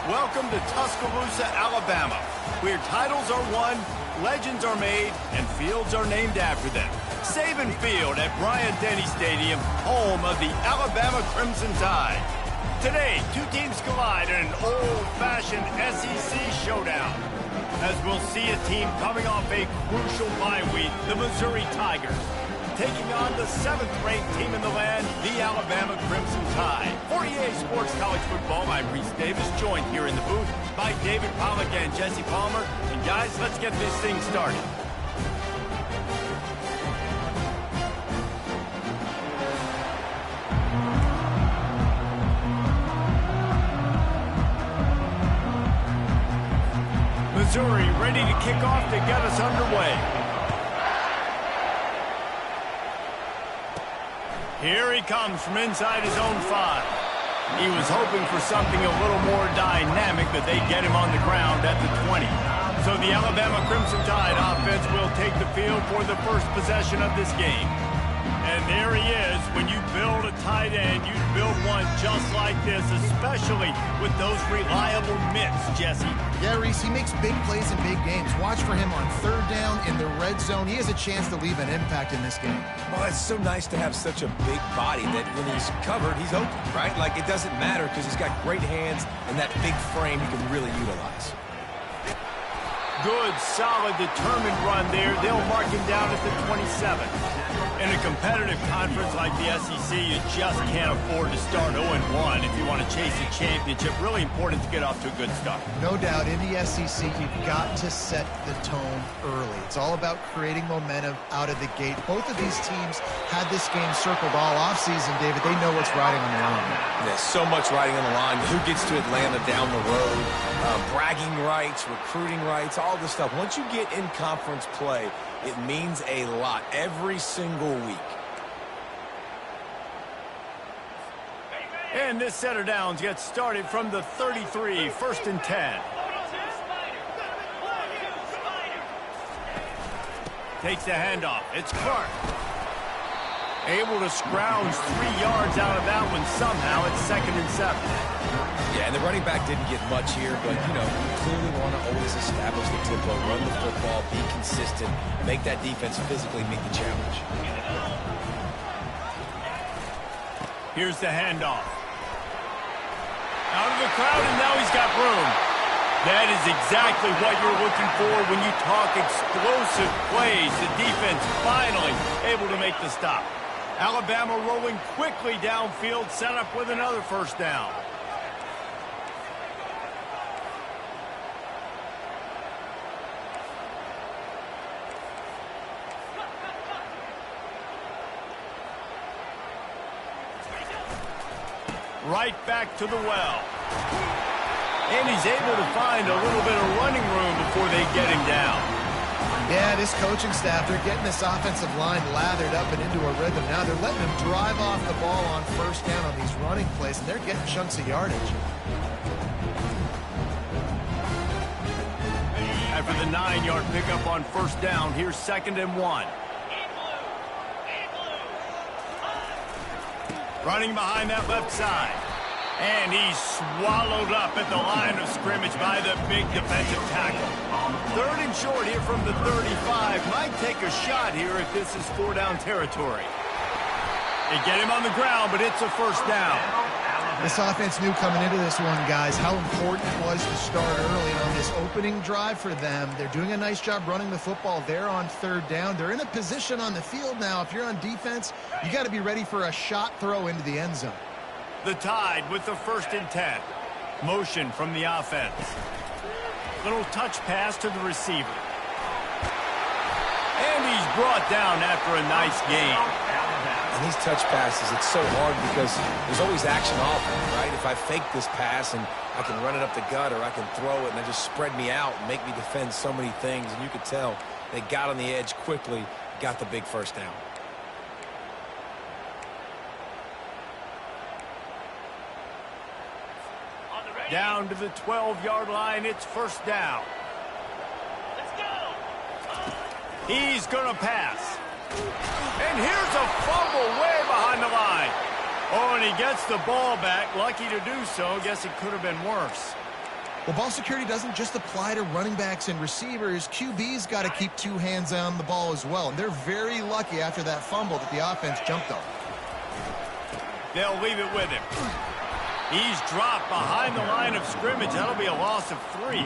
Welcome to Tuscaloosa, Alabama, where titles are won, legends are made, and fields are named after them. Saban Field at Bryant-Denny Stadium, home of the Alabama Crimson Tide. Today, two teams collide in an old-fashioned SEC showdown, as we'll see a team coming off a crucial bye week, the Missouri Tigers, taking on the 7th-ranked team in the land, the Alabama Crimson Tide. For EA Sports College Football, I'm Reese Davis, joined here in the booth by David Pollack and Jesse Palmer. And guys, let's get this thing started. Missouri ready to kick off to get us underway. Here he comes from inside his own 5. He was hoping for something a little more dynamic, but they get him on the ground at the 20. So the Alabama Crimson Tide offense will take the field for the first possession of this game. And there he is. When you build a tight end, you build one just like this, especially with those reliable mitts, Jesse. Yeah, Reese, he makes big plays in big games. Watch for him on 3rd down in the red zone. He has a chance to leave an impact in this game. Well, it's so nice to have such a big body that when he's covered, he's open, right? Like, it doesn't matter because he's got great hands and that big frame he can really utilize. Good, solid, determined run there. They'll mark him down at the 27. In a competitive conference like the SEC, you just can't afford to start 0-1 if you want to chase a championship. Really important to get off to a good start. No doubt, in the SEC, you've got to set the tone early. It's all about creating momentum out of the gate. Both of these teams had this game circled all offseason, David. They know what's riding on the line. There's so much riding on the line. Who gets to Atlanta down the road? Bragging rights, recruiting rights, all this stuff. Once you get in conference play, it means a lot every single week. And this set of downs gets started from the 33, 1st and 10. Takes the handoff. It's Clark. Able to scrounge 3 yards out of that one somehow. It's 2nd and 7. Yeah, and the running back didn't get much here, but, you know, you clearly want to always establish the tempo, run the football, be consistent, make that defense physically meet the challenge. Here's the handoff. Out of the crowd, and now he's got room. That is exactly what you're looking for when you talk explosive plays. The defense finally able to make the stop. Alabama rolling quickly downfield, set up with another 1st down. Right back to the well. And he's able to find a little bit of running room before they get him down. Yeah, this coaching staff, they're getting this offensive line lathered up and into a rhythm. Now they're letting him drive off the ball on 1st down on these running plays, and they're getting chunks of yardage. After the 9-yard pickup on 1st down, here's 2nd and 1. Running behind that left side. And he's swallowed up at the line of scrimmage by the big defensive tackle. 3rd and short here from the 35. Might take a shot here if this is 4-down territory. They get him on the ground, but it's a 1st down. This offense knew coming into this one, guys, how important it was to start early. And on this opening drive for them, they're doing a nice job running the football. They're on 3rd down. They're in a position on the field now. If you're on defense, you got to be ready for a shot throw into the end zone. The Tide with the 1st and 10. Motion from the offense. Little touch pass to the receiver. And he's brought down after a nice gain. And these touch passes, it's so hard because there's always action off them, right? If I fake this pass and I can run it up the gut or I can throw it and they just spread me out and make me defend so many things. And you could tell they got on the edge quickly, got the big 1st down. Down to the 12-yard line, it's 1st down. Let's go. He's going to pass. And here's a fumble way behind the line. Oh, and he gets the ball back. Lucky to do so. Guess it could have been worse. Well, ball security doesn't just apply to running backs and receivers. QB's got to keep two hands on the ball as well. And they're very lucky after that fumble that the offense jumped on. They'll leave it with him. He's dropped behind the line of scrimmage. That'll be a loss of 3.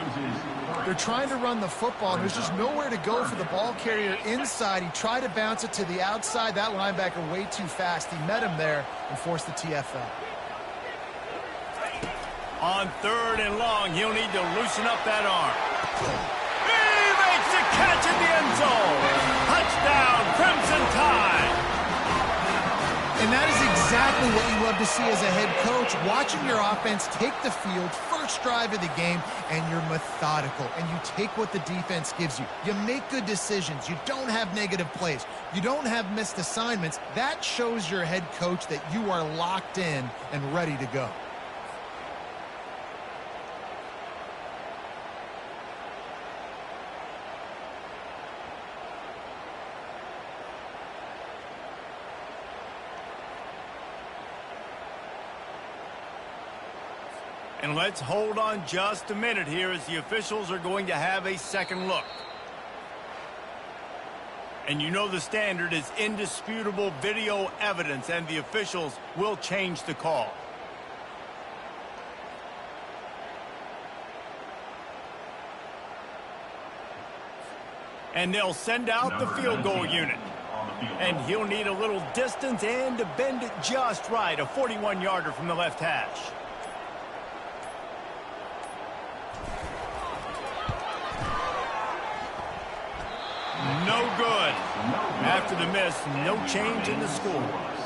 They're trying to run the football, and there's just nowhere to go for the ball carrier inside. He tried to bounce it to the outside. That linebacker way too fast. He met him there and forced the TFL. On 3rd and long, he'll need to loosen up that arm. He makes the catch in the end zone. Touchdown, Crimson Tide. And that is exactly what you love to see as a head coach, watching your offense take the field, first drive of the game, and you're methodical, and you take what the defense gives you. You make good decisions. You don't have negative plays. You don't have missed assignments. That shows your head coach that you are locked in and ready to go. And let's hold on just a minute here as the officials are going to have a second look. And you know the standard is indisputable video evidence, and the officials will change the call. And they'll send out the field goal unit. And he'll need a little distance and to bend it just right. A 41-yarder from the left hash. No good. After the miss, no change in the score.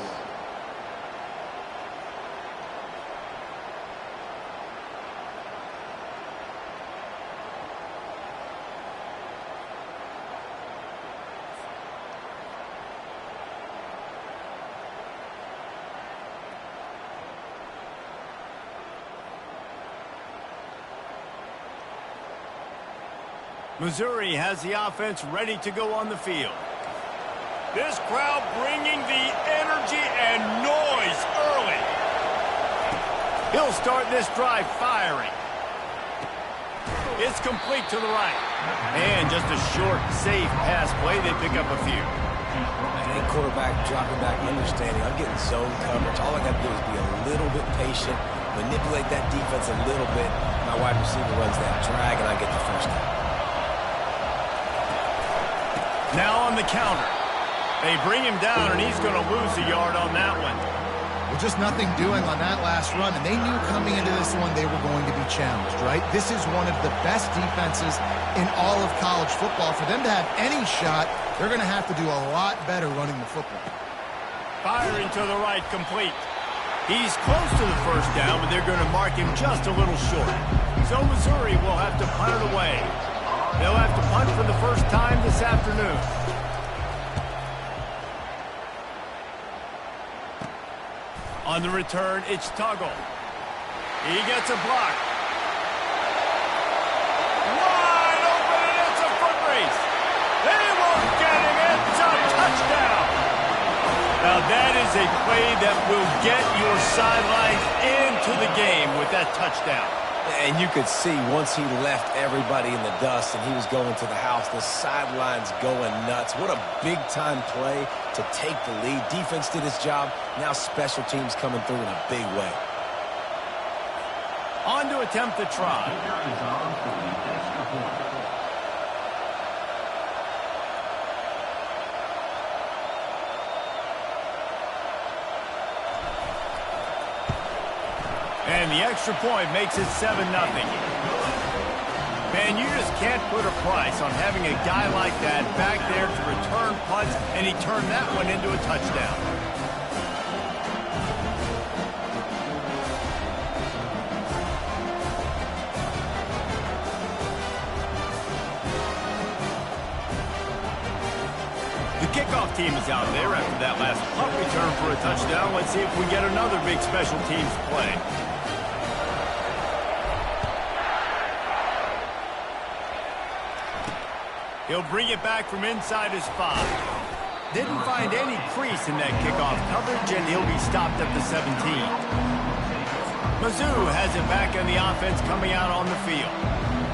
Missouri has the offense ready to go on the field. This crowd bringing the energy and noise early. He'll start this drive firing. It's complete to the right. And just a short, safe pass play. They pick up a few. That quarterback dropping back, understanding. I'm getting zone coverage. All I got to do is be a little bit patient, manipulate that defense a little bit. My wide receiver runs that drag, and I get the first down. Now on the counter. They bring him down, and he's going to lose a yard on that one. Well, just nothing doing on that last run, and they knew coming into this one they were going to be challenged, right? This is one of the best defenses in all of college football. For them to have any shot, they're going to have to do a lot better running the football. Firing to the right, complete. He's close to the first down, but they're going to mark him just a little short. So Missouri will have to punt it away. They'll have to punt for the first time this afternoon. On the return, it's Tuggle. He gets a block. Wide open, and it's a foot race. They won't get him. It's a touchdown. Now that is a play that will get your sidelines into the game with that touchdown. And you could see once he left everybody in the dust and he was going to the house, the sidelines going nuts. What a big-time play to take the lead. Defense did its job. Now special teams coming through in a big way. On to attempt the try. And the extra point makes it 7-0. Man, you just can't put a price on having a guy like that back there to return punts, and he turned that one into a touchdown. The kickoff team is out there after that last punt return for a touchdown. Let's see if we get another big special teams play. He'll bring it back from inside his 5. Didn't find any crease in that kickoff coverage, and he'll be stopped at the 17. Mizzou has it back in the offense coming out on the field.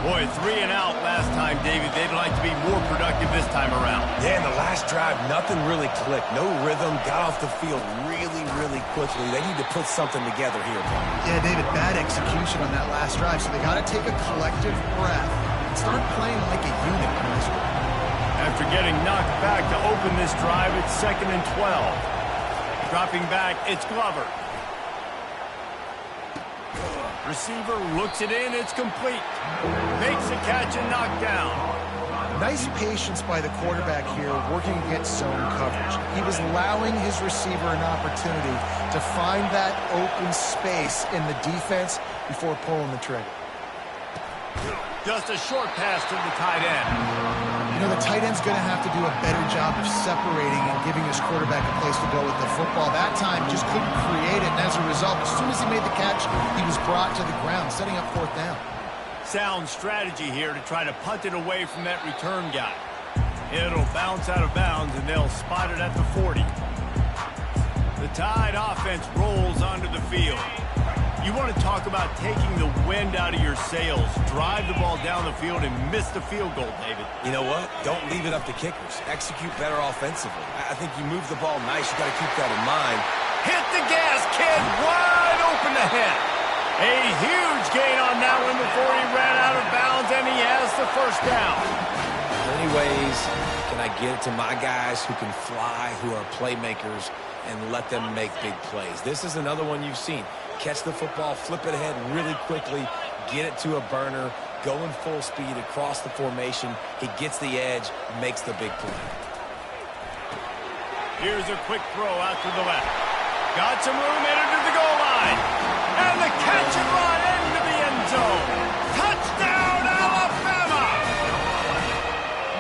Boy, 3 and out last time, David. They'd like to be more productive this time around. Yeah, in the last drive, nothing really clicked. No rhythm, got off the field really, really quickly. They need to put something together here, Brian. Yeah, David, bad execution on that last drive, so they got to take a collective breath and start playing like a unit on this one. After getting knocked back to open this drive, it's 2nd and 12. Dropping back, it's Glover. Receiver looks it in, it's complete. Makes a catch and knocked down. Nice patience by the quarterback here, working against zone coverage. He was allowing his receiver an opportunity to find that open space in the defense before pulling the trigger. Just a short pass to the tight end. You know, the tight end's going to have to do a better job of separating and giving his quarterback a place to go with the football. That time just couldn't create it, and as a result, as soon as he made the catch, he was brought to the ground, setting up 4th down. Sound strategy here to try to punt it away from that return guy. It'll bounce out of bounds, and they'll spot it at the 40. The Tide offense rolls onto the field. You want to talk about taking the wind out of your sails. Drive the ball down the field and miss the field goal, David. You know what? Don't leave it up to kickers. Execute better offensively. I think you move the ball nice. You got to keep that in mind. Hit the gas, kid. Wide open ahead. A huge gain on that one before he ran out of bounds, and he has the 1st down. Many ways can I get it to my guys who can fly, who are playmakers, and let them make big plays. This is another one you've seen. Catch the football, flip it ahead really quickly, get it to a burner, go in full speed across the formation. He gets the edge, makes the big play. Here's a quick throw out to the left. Got some room, entered to the goal line. And the catch and run into the end zone. Touchdown, Alabama!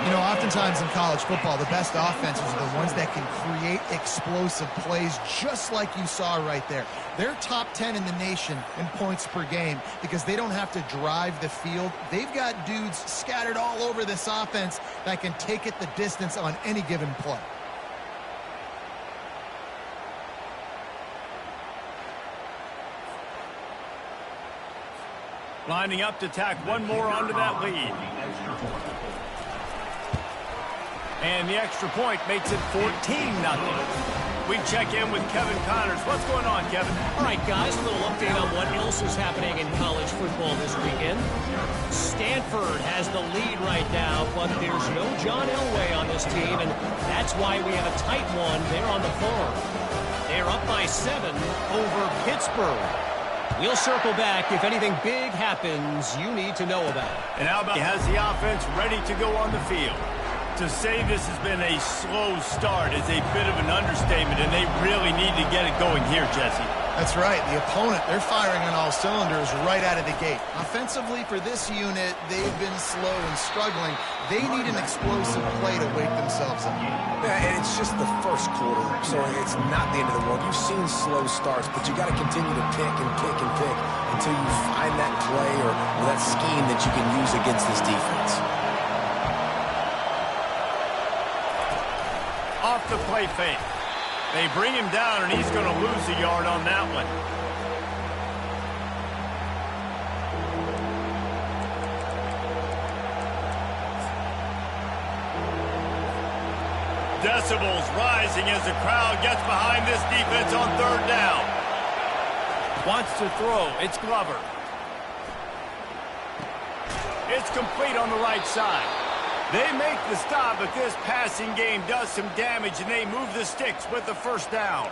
You know, oftentimes in college football, the best offenses are the ones that can create explosive plays, just like you saw right there. They're top 10 in the nation in points per game because they don't have to drive the field. They've got dudes scattered all over this offense that can take it the distance on any given play. Lining up to tack one more onto that lead. And the extra point makes it 14-0. We check in with Kevin Connors. What's going on, Kevin? All right, guys, a little update on what else is happening in college football this weekend. Stanford has the lead right now, but there's no John Elway on this team, and that's why we have a tight one there on the farm. They're up by 7 over Pittsburgh. We'll circle back if anything big happens you need to know about. And Alabama has the offense ready to go on the field. To say this has been a slow start is a bit of an understatement, and they really need to get it going here, Jesse. That's right. The opponent, they're firing on all cylinders right out of the gate. Offensively, for this unit, they've been slow and struggling. They need an explosive play to wake themselves up. Yeah, and it's just the first quarter, so it's not the end of the world. You've seen slow starts, but you got to continue to pick and pick and pick until you find that play or that scheme that you can use against this defense. Off the play fake. They bring him down, and he's going to lose a yard on that one. Decibels rising as the crowd gets behind this defense on 3rd down. Wants to throw. It's Glover. It's complete on the right side. They make the stop, but this passing game does some damage, and they move the sticks with the 1st down.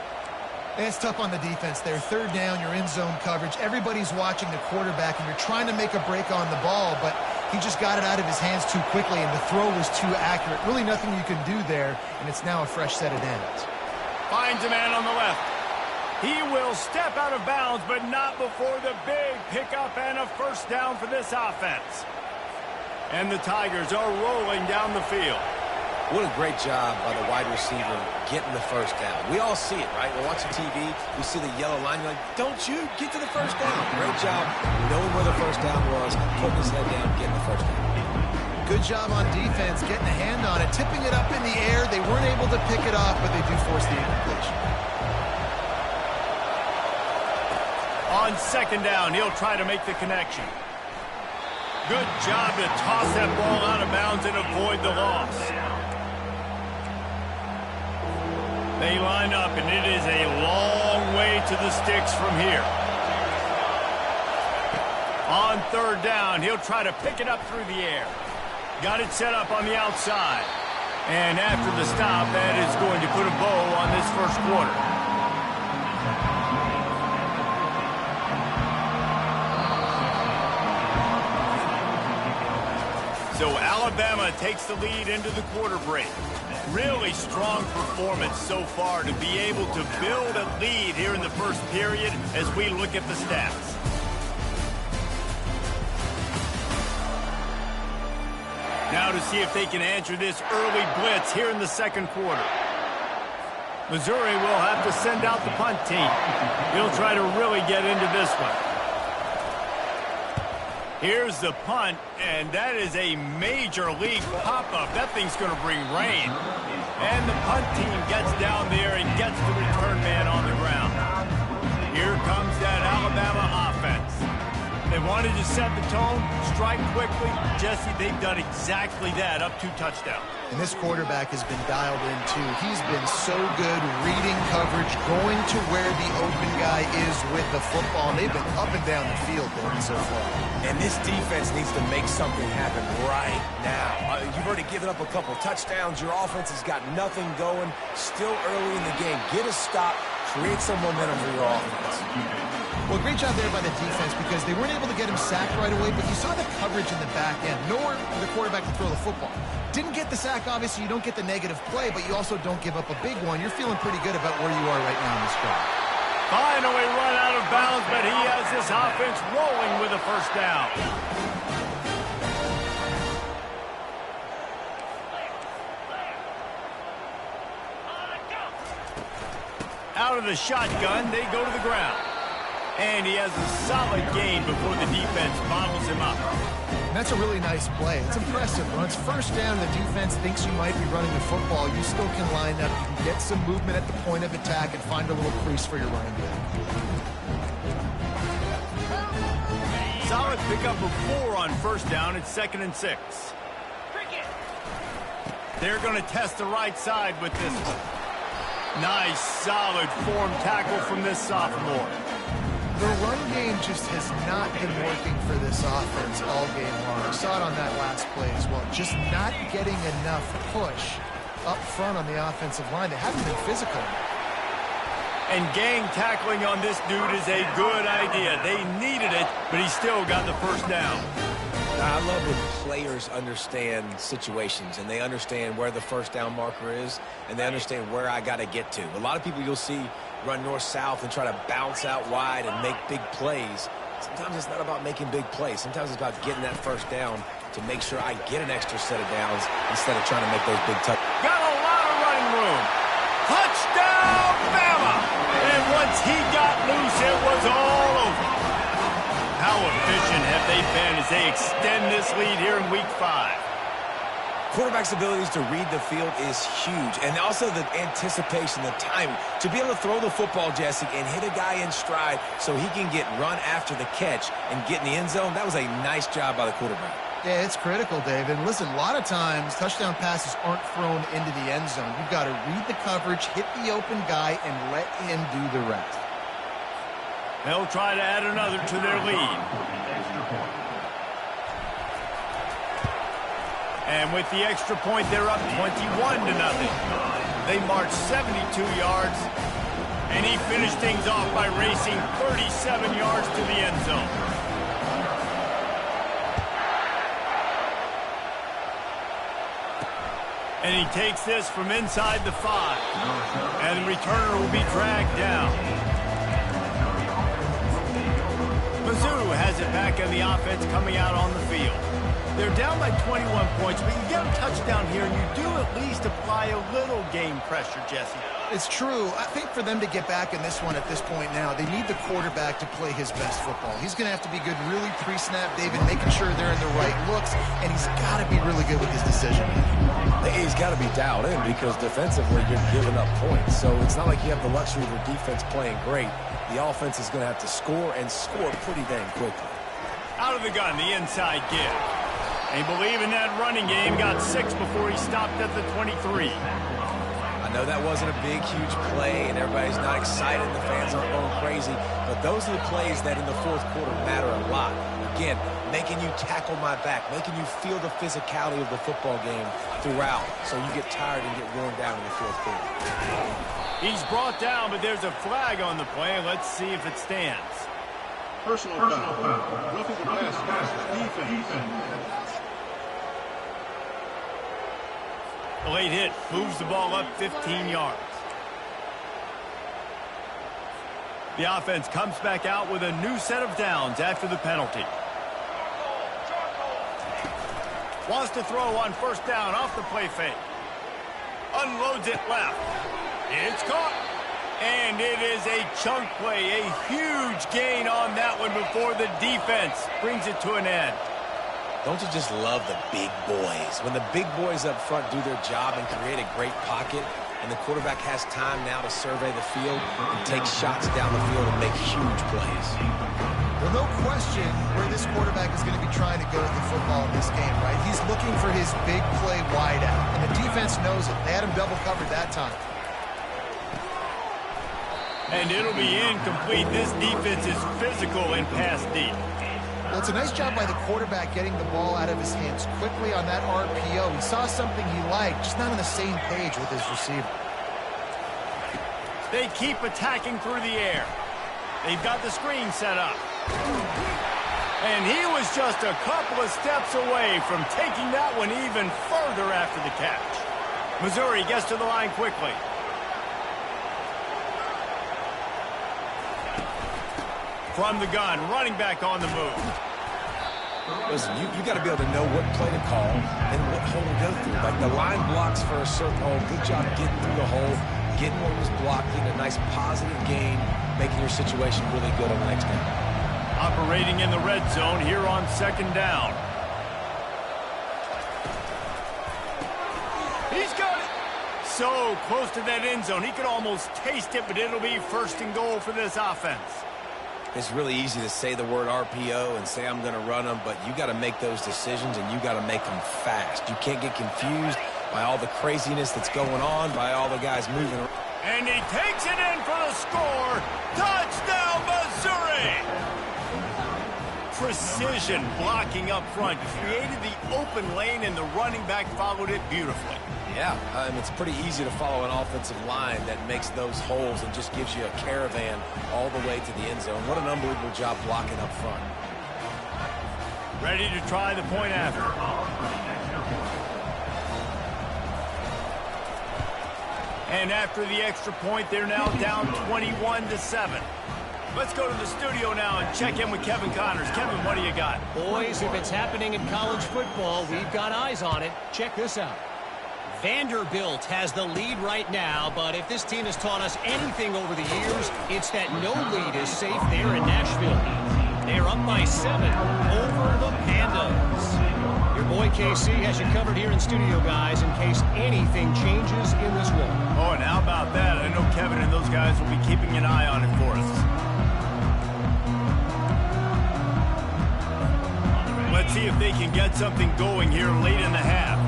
It's tough on the defense there. 3rd down, you're in zone coverage. Everybody's watching the quarterback, and you're trying to make a break on the ball, but he just got it out of his hands too quickly, and the throw was too accurate. Really nothing you can do there, and it's now a fresh set of downs. Finds a man on the left. He will step out of bounds, but not before the big pickup and a 1st down for this offense. And the Tigers are rolling down the field. What a great job by the wide receiver getting the 1st down. We all see it, right? We're watching TV. We see the yellow line. You're like, don't you get to the 1st down. Great job knowing where the 1st down was, putting his head down, getting the 1st down. Good job on defense, getting a hand on it, tipping it up in the air. They weren't able to pick it off, but they do force the incompletion. On second down, he'll try to make the connection. Good job to toss that ball out of bounds and avoid the loss. They line up, and it is a long way to the sticks from here. On third down, he'll try to pick it up through the air. Got it set up on the outside. And after the stop, that is going to put a bow on this first quarter. So Alabama takes the lead into the quarter break. Really strong performance so far to be able to build a lead here in the first period as we look at the stats. Now to see if they can answer this early blitz here in the second quarter. Missouri will have to send out the punt team. He'll try to really get into this one. Here's the punt, and that is a major league pop-up. That thing's going to bring rain. And the punt team gets down there and gets the return man on the ground. Here comes that Alabama offense. They wanted to set the tone, strike quickly. Jesse, they've done exactly that, up 2 touchdowns. And this quarterback has been dialed in, too. He's been so good reading coverage, going to where the open guy is with the football. And they've been up and down the field so far. And this defense needs to make something happen right now. You've already given up a couple touchdowns. Your offense has got nothing going. Still early in the game. Get a stop. Create some momentum for your offense. Well, great job there by the defense because they weren't able to get him sacked right away, but you saw the coverage in the back end. Nowhere for the quarterback to throw the football. Didn't get the sack, obviously. You don't get the negative play, but you also don't give up a big one. You're feeling pretty good about where you are right now in this drive. Finally run out of bounds, but he has this offense rolling with a first down. Out of the shotgun, they go to the ground. And he has a solid gain before the defense bottles him up. And that's a really nice play. It's impressive. When it's first down, the defense thinks you might be running the football. You still can line up. You can get some movement at the point of attack and find a little crease for your running back. Solid pickup of 4 on first down. It's 2nd and 6. They're going to test the right side with this one. Nice, solid form tackle from this sophomore. The run game just has not been working for this offense all game long. We saw it on that last play as well. Just not getting enough push up front on the offensive line. They haven't been physical. And gang tackling on this dude is a good idea. They needed it, but he still got the first down. I love when players understand situations and they understand where the first down marker is and they understand where I got to get to. A lot of people you'll see run north-south and try to bounce out wide and make big plays. Sometimes it's not about making big plays. Sometimes it's about getting that first down to make sure I get an extra set of downs instead of trying to make those big touchdowns. Got a lot of running room. Touchdown, Bama! And once he got loose, it was all over. How efficient have they been as they extend this lead here in Week 5? Quarterback's abilities to read the field is huge. And also the anticipation, the timing. To be able to throw the football, Jesse, and hit a guy in stride so he can get run after the catch and get in the end zone, that was a nice job by the quarterback. Yeah, it's critical, Dave. And listen, a lot of times touchdown passes aren't thrown into the end zone. You've got to read the coverage, hit the open guy, and let him do the rest. They'll try to add another to their lead. And with the extra point, they're up 21-0. They marched 72 yards, and he finished things off by racing 37 yards to the end zone. And he takes this from inside the 5. And the returner will be dragged down. Mizzou has it back in the offense coming out on the field. They're down by 21 points, but you get a touchdown here, and you do at least apply a little game pressure, Jesse. It's true. I think for them to get back in this one at this point now, they need the quarterback to play his best football. He's going to have to be good really pre-snap, David, making sure they're in the right looks, and he's got to be really good with his decision. He's got to be dialed in because defensively you're giving up points. So it's not like you have the luxury of your defense playing great the offense is going to have to score and score pretty dang quickly. Out of the gun, the inside give. They believe in that running game. Got 6 before he stopped at the 23. I know that wasn't a big, huge play, and everybody's not excited. The fans aren't going crazy. But those are the plays that in the fourth quarter matter a lot. Again, making you tackle my back, making you feel the physicality of the football game throughout, so you get tired and get worn down in the fourth quarter. He's brought down, but there's a flag on the play. Let's see if it stands. Personal foul. Roughing the pass. Defense. A late hit moves the ball up 15 yards. The offense comes back out with a new set of downs after the penalty. Wants to throw on first down off the play fake. Unloads it left. It's caught. And it is a chunk play, a huge gain on that one before the defense brings it to an end. Don't you just love the big boys? When the big boys up front do their job and create a great pocket, and the quarterback has time now to survey the field and take shots down the field and make huge plays. Well, no question where this quarterback is going to be trying to go with the football in this game, right? He's looking for his big play wide out, and the defense knows it. They had him double covered that time. And it'll be incomplete. This defense is physical and pass deep. Well, it's a nice job by the quarterback getting the ball out of his hands quickly on that RPO. He saw something he liked, just not on the same page with his receiver. They keep attacking through the air. They've got the screen set up. And he was just a couple of steps away from taking that one even further after the catch. Missouri gets to the line quickly. From the gun, running back on the move. Listen, you got to be able to know what play to call and what hole to go through. Like the line blocks for a certain hole. Good job getting through the hole, getting what was blocked, getting a nice positive gain, making your situation really good on the next down. Operating in the red zone here on second down. He's got it. So close to that end zone. He could almost taste it, but it'll be first and goal for this offense. It's really easy to say the word RPO and say I'm going to run them, but you got to make those decisions and you got to make them fast. You can't get confused by all the craziness that's going on, by all the guys moving around. And he takes it in for the score. Touchdown, Missouri! Precision blocking up front created the open lane, and the running back followed it beautifully. Yeah, it's pretty easy to follow an offensive line that makes those holes and just gives you a caravan all the way to the end zone. What an unbelievable job blocking up front. Ready to try the point after. And after the extra point, they're now down 21-7. Let's go to the studio now and check in with Kevin Connors. Kevin, what do you got? Boys, if it's happening in college football, we've got eyes on it. Check this out. Vanderbilt has the lead right now, but if this team has taught us anything over the years, it's that no lead is safe there in Nashville. They're up by 7 over the Pandas. Your boy KC has you covered here in studio, guys, in case anything changes in this one. Oh, and how about that? I know Kevin and those guys will be keeping an eye on it for us. Let's see if they can get something going here late in the half.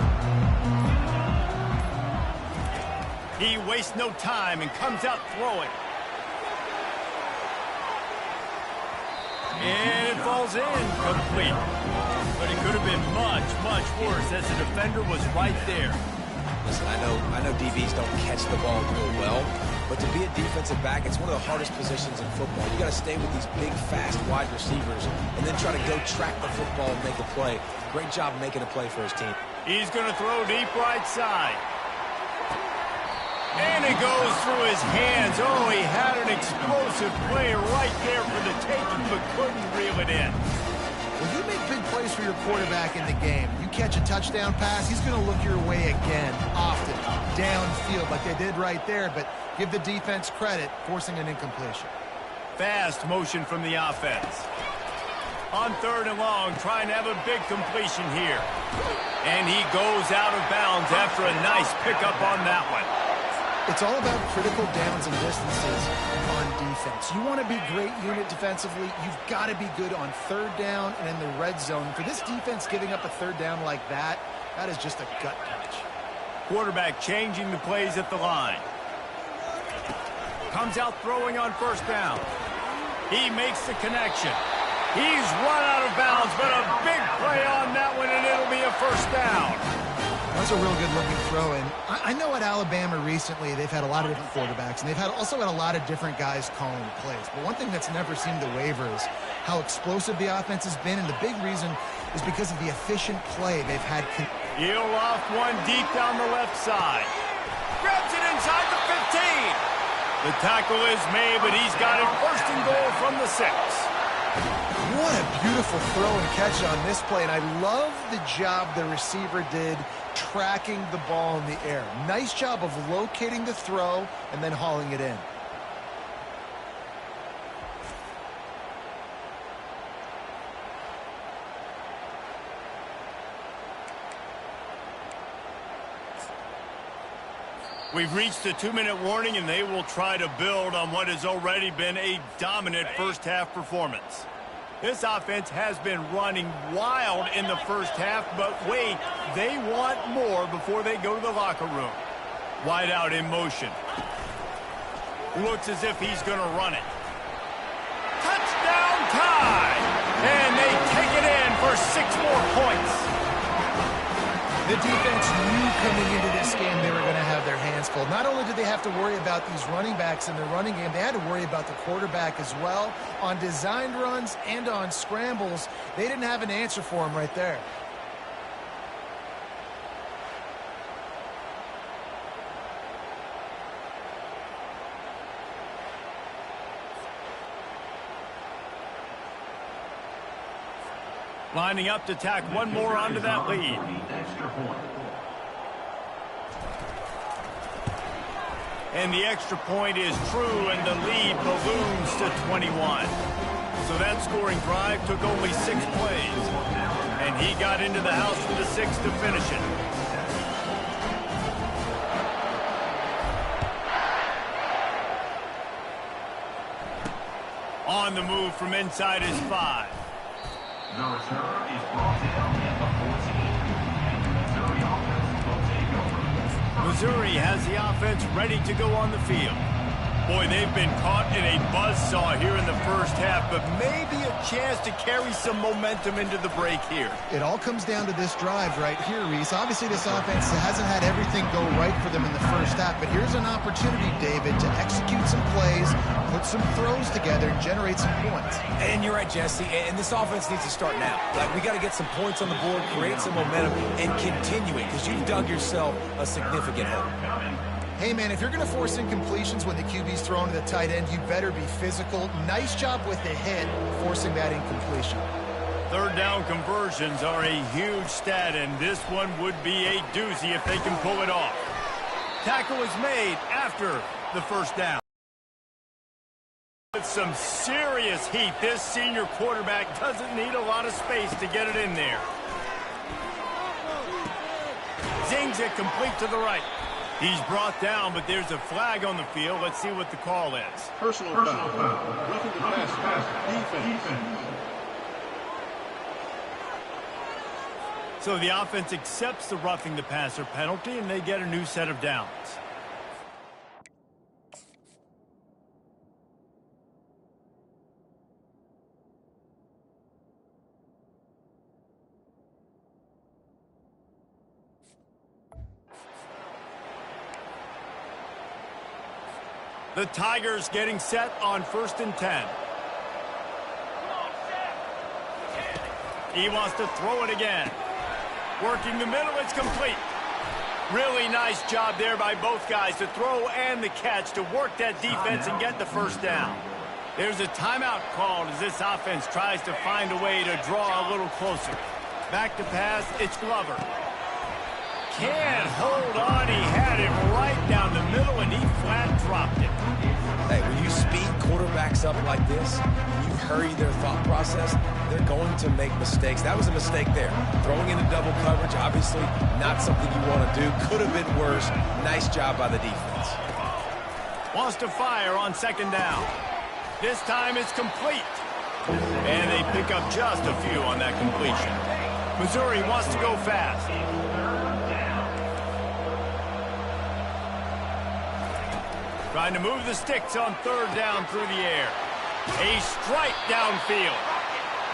He wastes no time and comes out throwing. And it falls in complete. But it could have been much, much worse as the defender was right there. Listen, I know DBs don't catch the ball real well, but to be a defensive back, it's one of the hardest positions in football. You got to stay with these big, fast wide receivers and then try to go track the football and make a play. Great job making a play for his team. He's going to throw deep right side. And it goes through his hands. Oh, he had an explosive play right there for the taking, but couldn't reel it in. Well, you make big plays for your quarterback in the game. You catch a touchdown pass, he's going to look your way again, often, downfield like they did right there, but give the defense credit, forcing an incompletion. Fast motion from the offense. On third and long, trying to have a big completion here. And he goes out of bounds after a nice pickup on that one. It's all about critical downs and distances on defense. You want to be great unit defensively, you've got to be good on third down and in the red zone. For this defense giving up a third down like that, that is just a gut punch. Quarterback changing the plays at the line. Comes out throwing on first down. He makes the connection. He's run out of bounds, but a big play on that one, and it'll be a first down. That's a real good-looking throw. And I know at Alabama recently they've had a lot of different quarterbacks, and they've also had a lot of different guys calling plays. But one thing that's never seemed to waver is how explosive the offense has been, and the big reason is because of the efficient play they've had. He'll off one deep down the left side. Grabs it inside the 15. The tackle is made, but he's got it first and goal from the 6. What a beautiful throw and catch on this play, and I love the job the receiver did tracking the ball in the air. Nice job of locating the throw and then hauling it in. We've reached the 2-minute warning, and they will try to build on what has already been a dominant first-half performance. This offense has been running wild in the first half, but wait, they want more before they go to the locker room. Wide out in motion. Looks as if he's going to run it. Touchdown tie! And they take it in for 6 more points. The defense knew coming into this game they were going to have their hands full. Not only did they have to worry about these running backs in the running game, they had to worry about the quarterback as well. On designed runs and on scrambles, they didn't have an answer for him right there. Lining up to tack one more onto that lead. And the extra point is true, and the lead balloons to 21. So that scoring drive took only 6 plays. And he got into the house for the 6th to finish it. On the move from inside his 5. The return is brought down at the 14. Missouri offense will take over. Missouri has the offense ready to go on the field. Boy, they've been caught in a buzzsaw here in the first half, but maybe a chance to carry some momentum into the break here. It all comes down to this drive right here, Reese. Obviously, this offense hasn't had everything go right for them in the first half, but here's an opportunity, David, to execute some plays, put some throws together, and generate some points. And you're right, Jesse, and this offense needs to start now. Like, we got to get some points on the board, create some momentum, and continue it, because you've dug yourself a significant hole. Hey, man, if you're going to force incompletions when the QB's throwing to the tight end, you better be physical. Nice job with the hit, forcing that incompletion. Third down conversions are a huge stat, and this one would be a doozy if they can pull it off. Tackle is made after the first down. With some serious heat, this senior quarterback doesn't need a lot of space to get it in there. Zings it complete to the right. He's brought down, but there's a flag on the field. Let's see what the call is. Personal foul. Roughing the passer. Defense. So the offense accepts the roughing the passer penalty, and they get a new set of downs. The Tigers getting set on 1st and 10. He wants to throw it again. Working the middle, it's complete. Really nice job there by both guys to throw and the catch to work that defense and get the first down. There's a timeout called as this offense tries to find a way to draw a little closer. Back to pass, it's Glover. Can't hold on, he had it right down the middle and he flat dropped it. Hey, when you speed quarterbacks up like this, you hurry their thought process, they're going to make mistakes. That was a mistake there. Throwing into double coverage, obviously not something you want to do. Could have been worse. Nice job by the defense. Wants to fire on second down. This time it's complete. And they pick up just a few on that completion. Missouri wants to go fast. Trying to move the sticks on third down through the air. A strike downfield.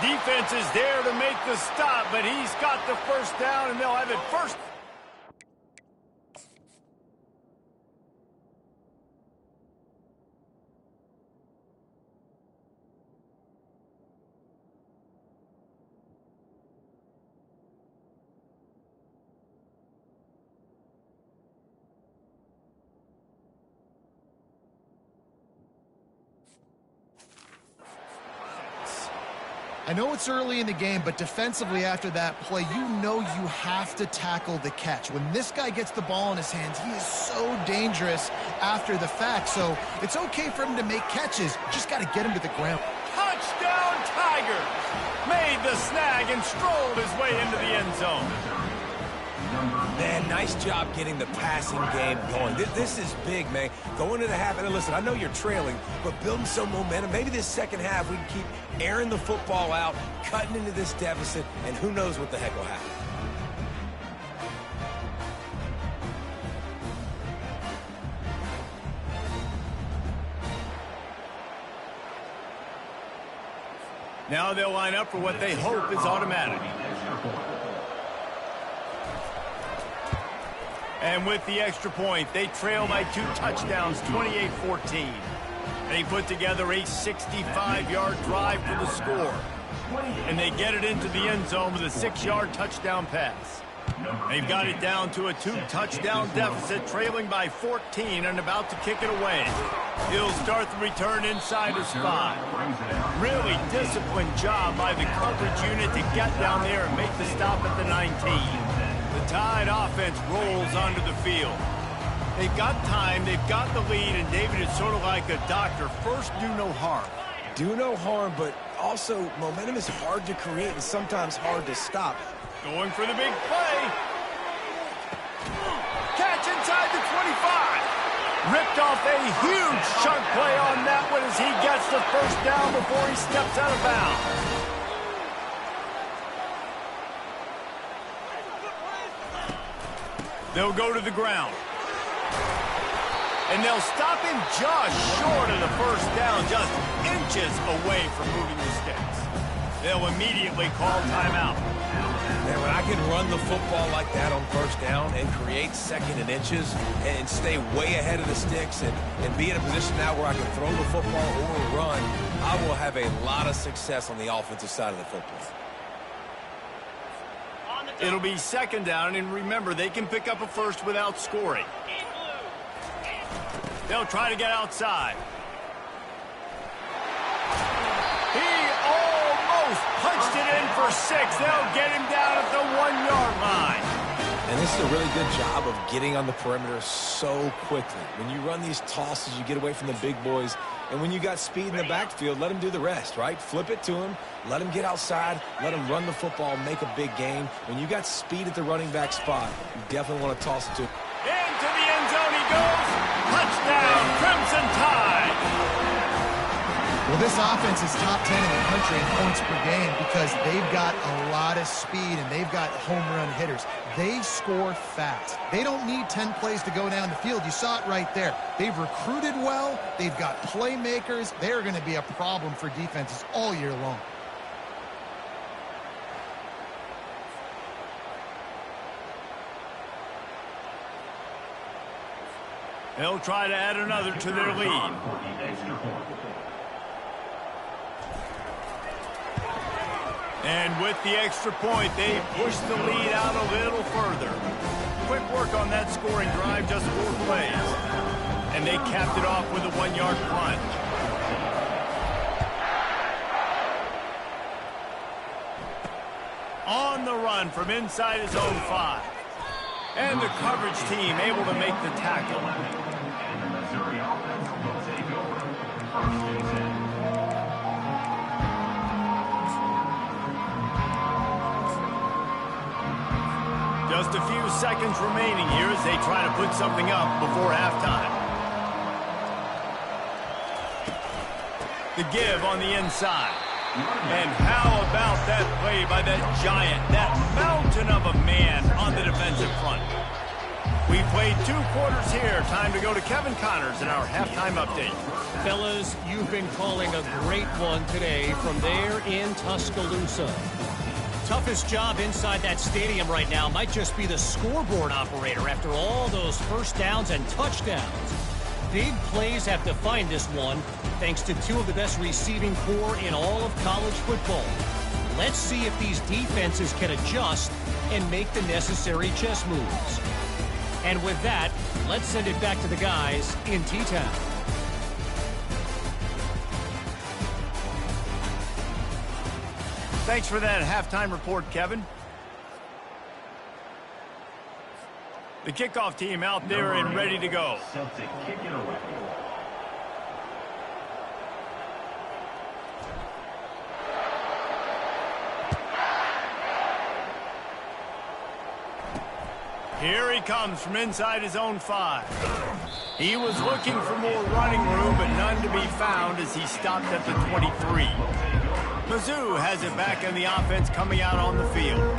Defense is there to make the stop, but he's got the first down, and they'll have it first. I know it's early in the game, but defensively after that play, you know you have to tackle the catch. When this guy gets the ball in his hands, he is so dangerous after the fact. So it's okay for him to make catches. Just got to get him to the ground. Touchdown, Tigers! Made the snag and strolled his way into the end zone. Man, nice job getting the passing game going. This is big, man. Going into the half, and listen, I know you're trailing, but building some momentum. Maybe this second half we can keep airing the football out, cutting into this deficit, and who knows what the heck will happen. Now they'll line up for what they hope is automatic. And with the extra point, they trail by 2 touchdowns, 28-14. They put together a 65-yard drive for the score. And they get it into the end zone with a 6-yard touchdown pass. They've got it down to a 2-touchdown deficit, trailing by 14 and about to kick it away. He'll start the return inside his 5. Really disciplined job by the coverage unit to get down there and make the stop at the 19. The Tide offense rolls onto the field. They've got time, they've got the lead, and David is sort of like a doctor. First, do no harm. Do no harm, but also momentum is hard to create and sometimes hard to stop. Going for the big play. Catch inside the 25. Ripped off a huge chunk play on that one as he gets the first down before he steps out of bounds. They'll go to the ground. And they'll stop him just short of the first down, just inches away from moving the sticks. They'll immediately call timeout. Man, when I can run the football like that on first down and create second and inches and stay way ahead of the sticks and be in a position now where I can throw the football or run, I will have a lot of success on the offensive side of the football. It'll be second down, and remember, they can pick up a first without scoring. They'll try to get outside. He almost punched it in for 6. They'll get him down at the 1-yard line. And this is a really good job of getting on the perimeter so quickly. When you run these tosses, you get away from the big boys. And when you got speed in the backfield, let him do the rest, right? Flip it to him, let him get outside, let him run the football, make a big gain. When you got speed at the running back spot, you definitely want to toss it to him. Into the end zone he goes. Touchdown, Crimson Tide. Well, this offense is top 10 in the country in points per game because they've got a lot of speed and they've got home run hitters. They score fast. They don't need 10 plays to go down the field. You saw it right there. They've recruited well. They've got playmakers. They're going to be a problem for defenses all year long. They'll try to add another to their lead. And with the extra point, they push the lead out a little further. Quick work on that scoring drive, just 4 plays. And they capped it off with a 1-yard plunge. On the run from inside his own 5. And the coverage team able to make the tackle. Missouri offense will take over. First and 10. Just a few seconds remaining here as they try to put something up before halftime. The give on the inside. And how about that play by that giant, that mountain of a man on the defensive front? We played 2 quarters here. Time to go to Kevin Connors in our halftime update. Fellas, you've been calling a great one today from there in Tuscaloosa. Toughest job inside that stadium right now might just be the scoreboard operator after all those first downs and touchdowns. Big plays have defined this one, thanks to 2 of the best receiving corps in all of college football. Let's see if these defenses can adjust and make the necessary chess moves. And with that, let's send it back to the guys in T-Town. Thanks for that halftime report, Kevin. The kickoff team out there and ready to go. Celtic kick it away. Here he comes from inside his own 5. He was looking for more running room, but none to be found as he stopped at the 23. Mizzou has it back in the offense coming out on the field.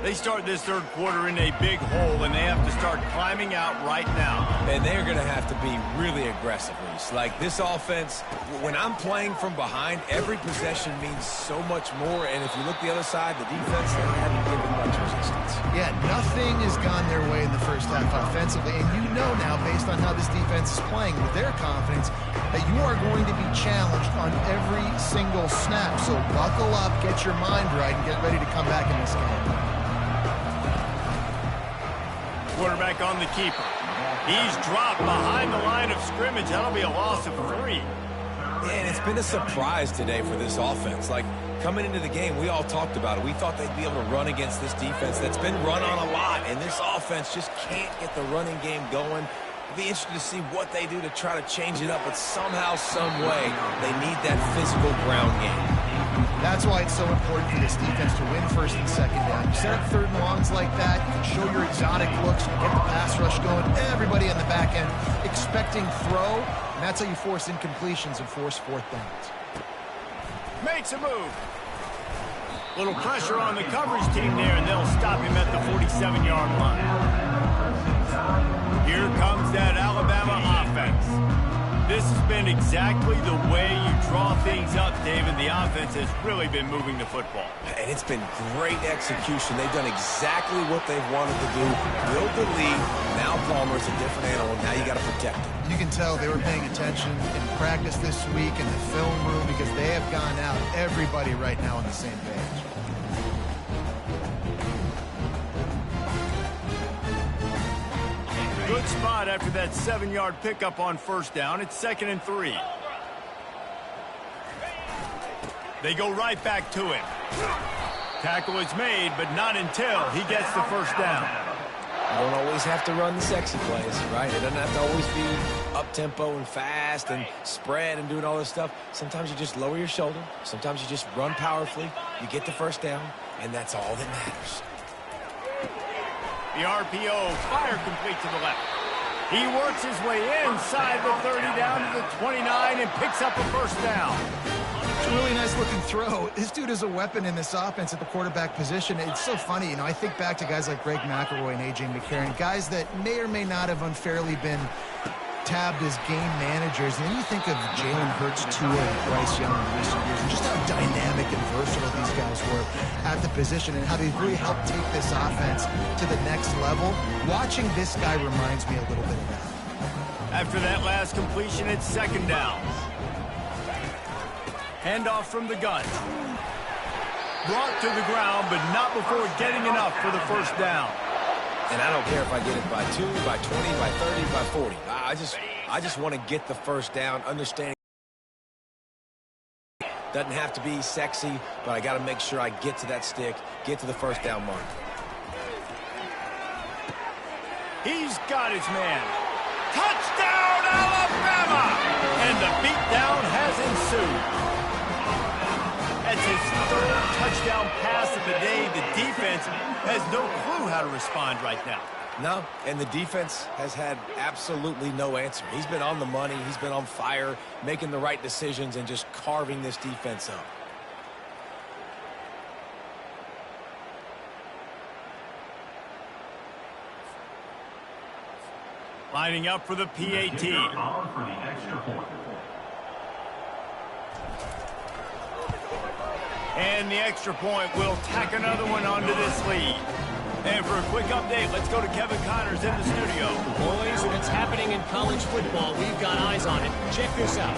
They start this third quarter in a big hole, and they have to start climbing out right now. And they're going to have to be really aggressive, Reese. Like, this offense, when I'm playing from behind, every possession means so much more. And if you look the other side, the defense, they haven't given much resistance. Yeah, nothing has gone their way in the first half offensively. And you know now, based on how this defense is playing with their confidence, that you are going to be challenged on every single snap. So buckle up, get your mind right, and get ready to come back in this game. Quarterback on the keeper. He's dropped behind the line of scrimmage. That'll be a loss of 3. And it's been a surprise today for this offense. Like, coming into the game, we all talked about it. We thought they'd be able to run against this defense that's been run on a lot, and this offense just can't get the running game going. It'll be interesting to see what they do to try to change it up, but somehow, some way, they need that physical ground game. That's why it's so important for this defense to win first and second down. You set up third and longs like that, you can show your exotic looks, get the pass rush going, everybody on the back end expecting throw, and that's how you force incompletions and force 4th downs. Makes a move. Little pressure on the coverage team there, and they'll stop him at the 47-yard line. Here comes that Alabama offense. This has been exactly the way you draw things up, David. The offense has really been moving the football. And it's been great execution. They've done exactly what they've wanted to do. Build the lead. Now Palmer's a different animal. Now you got to protect him. You can tell they were paying attention in practice this week in the film room because they have gone out, everybody right now on the same page. Good spot after that 7-yard pickup on first down. It's 2nd and 3. They go right back to him. Tackle is made, but not until he gets the first down. You don't always have to run the sexy plays, right? It doesn't have to always be up-tempo and fast and spread and doing all this stuff. Sometimes you just lower your shoulder. Sometimes you just run powerfully. You get the first down, and that's all that matters. The RPO, fire complete to the left. He works his way inside the 30 down to the 29 and picks up a first down. It's a really nice looking throw. This dude is a weapon in this offense at the quarterback position. It's so funny, you know, I think back to guys like Greg McElroy and A.J. McCarron, guys that may or may not have unfairly been tabbed as game managers. And then you think of Jalen Hurts, Tua, and Bryce Young in recent years, and just how dynamic and versatile these guys were at the position and how they really helped take this offense to the next level. Watching this guy reminds me a little bit of that. After that last completion, it's 2nd down. Handoff from the gun. Brought to the ground, but not before getting enough for the first down. And I don't care if I get it by 2, by 20, by 30, by 40. I just want to get the first down, understanding doesn't have to be sexy, but I got to make sure I get to that stick, get to the first down mark. He's got his man. Touchdown, Alabama! And the beatdown has ensued. That's his 3rd touchdown pass of the day. The defense has no clue how to respond right now. No, and the defense has had absolutely no answer. He's been on the money. He's been on fire, making the right decisions and just carving this defense up. Lining up for the PAT. On for the extra point. And the extra point will tack another one onto this lead. And for a quick update, let's go to Kevin Connors in the studio. Boys, if it's happening in college football, we've got eyes on it. Check this out.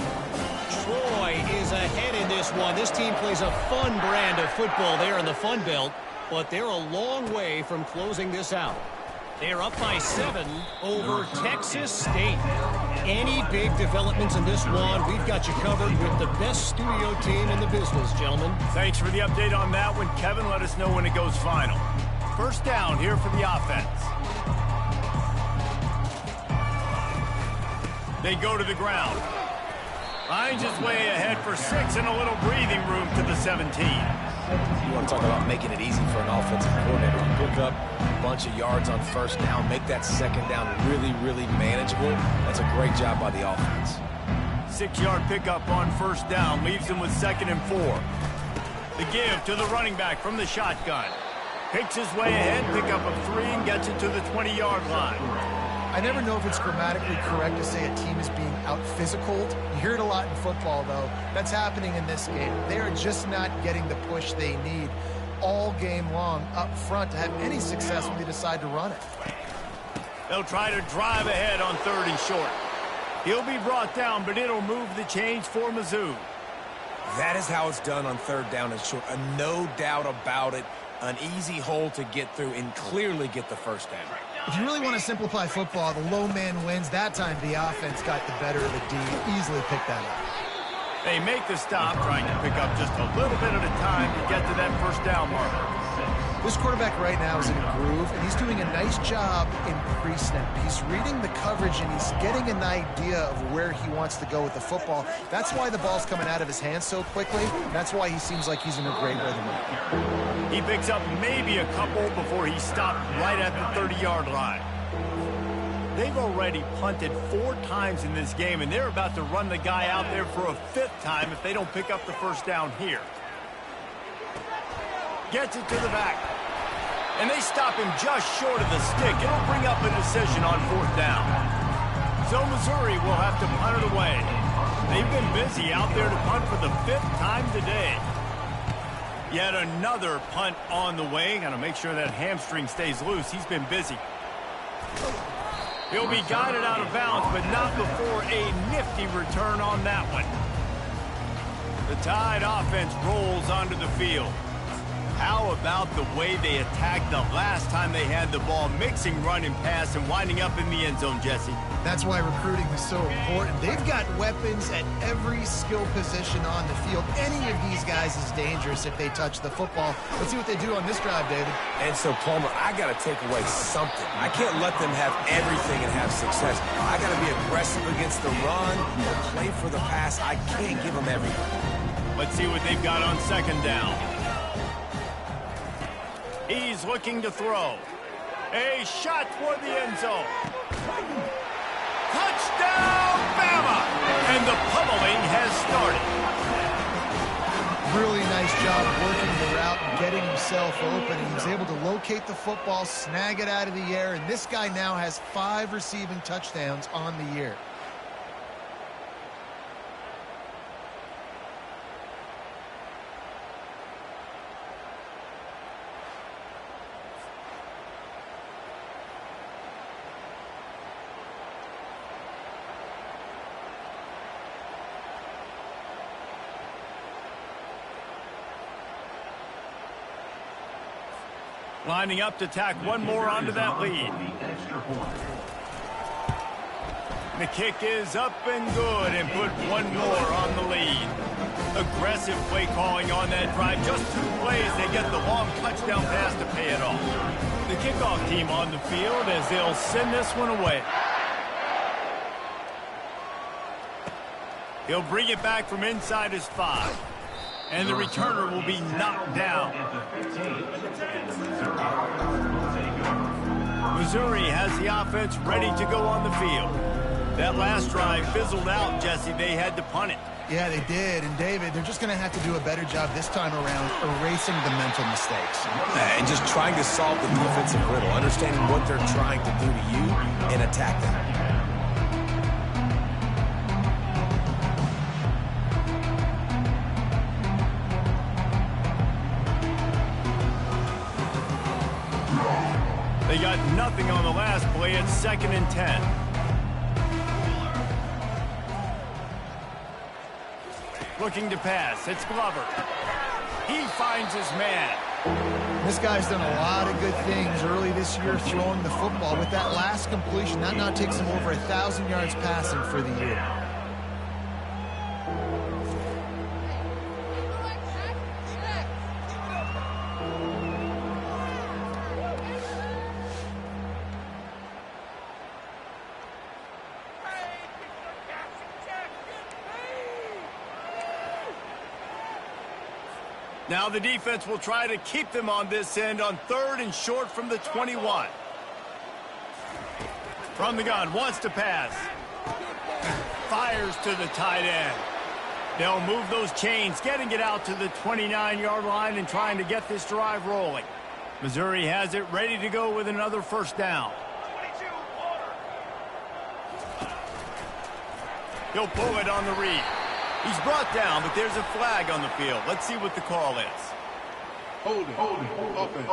Troy is ahead in this one. This team plays a fun brand of football there in the Fun Belt, but they're a long way from closing this out. They're up by 7 over Texas State. Any big developments in this one, we've got you covered with the best studio team in the business, gentlemen. Thanks for the update on that one, Kevin. Let us know when it goes final. First down here for the offense. They go to the ground. Finds his way ahead for 6 and a little breathing room to the 17. You want to talk about making it easy for an offensive coordinator. You pick up a bunch of yards on first down, make that second down really, really manageable. That's a great job by the offense. 6-yard pickup on first down leaves him with 2nd and 4. The give to the running back from the shotgun. Picks his way ahead, pick up a 3, and gets it to the 20-yard line. I never know if it's grammatically correct to say a team is being out-physicaled. You hear it a lot in football, though. That's happening in this game. They are just not getting the push they need all game long up front to have any success when they decide to run it. They'll try to drive ahead on 3rd and short. He'll be brought down, but it'll move the change for Mizzou. That is how it's done on 3rd down and short. No doubt about it. An easy hole to get through and clearly get the first down. If you really want to simplify football, the low man wins. That time the offense got the better of the D. Easily picked that up. They make the stop, trying to pick up just a little bit at a time to get to that first down marker. This quarterback right now is in a groove, and he's doing a nice job in pre-snap. He's reading the coverage, and he's getting an idea of where he wants to go with the football. That's why the ball's coming out of his hands so quickly. That's why he seems like he's in a great rhythm. He picks up maybe a couple before he's stopped right at the 30-yard line. They've already punted 4 times in this game, and they're about to run the guy out there for a 5th time if they don't pick up the first down here. Gets it to the back. And they stop him just short of the stick. It'll bring up a decision on 4th down. So Missouri will have to punt it away. They've been busy out there to punt for the 5th time today. Yet another punt on the way. Got to make sure that hamstring stays loose. He's been busy. He'll be guided out of bounds, but not before a nifty return on that one. The Tide offense rolls onto the field. How about the way they attacked the last time they had the ball, mixing run and pass and winding up in the end zone, Jesse? That's why recruiting is so important. They've got weapons at every skill position on the field. Any of these guys is dangerous if they touch the football. Let's see what they do on this drive, David. And so, Palmer, I got to take away something. I can't let them have everything and have success. I got to be aggressive against the run or play for the pass. I can't give them everything. Let's see what they've got on 2nd down. He's looking to throw. A shot for the end zone. Touchdown, Bama! And the pummeling has started. Really nice job working the route and getting himself open. He was able to locate the football, snag it out of the air, and this guy now has 5 receiving touchdowns on the year. Lining up to tack one more onto that lead. The kick is up and good and put one more on the lead. Aggressive play calling on that drive. Just 2 plays, they get the long touchdown pass to pay it off. The kickoff team on the field as they'll send this one away. He'll bring it back from inside his 5. And the returner will be knocked down. Missouri has the offense ready to go on the field. That last drive fizzled out, Jesse. They had to punt it. Yeah, they did. And, David, they're just going to have to do a better job this time around erasing the mental mistakes. And just trying to solve the defensive riddle, understanding what they're trying to do to you and attack them. They got nothing on the last play. It's 2nd and 10. Looking to pass. It's Glover. He finds his man. This guy's done a lot of good things early this year throwing the football. With that last completion, that now takes him over 1,000 yards passing for the year. Now the defense will try to keep them on this end on 3rd and short from the 21. From the gun, wants to pass. Fires to the tight end. They'll move those chains, getting it out to the 29-yard line and trying to get this drive rolling. Missouri has it ready to go with another first down. He'll pull it on the read. He's brought down, but there's a flag on the field. Let's see what the call is. Holding. Offense.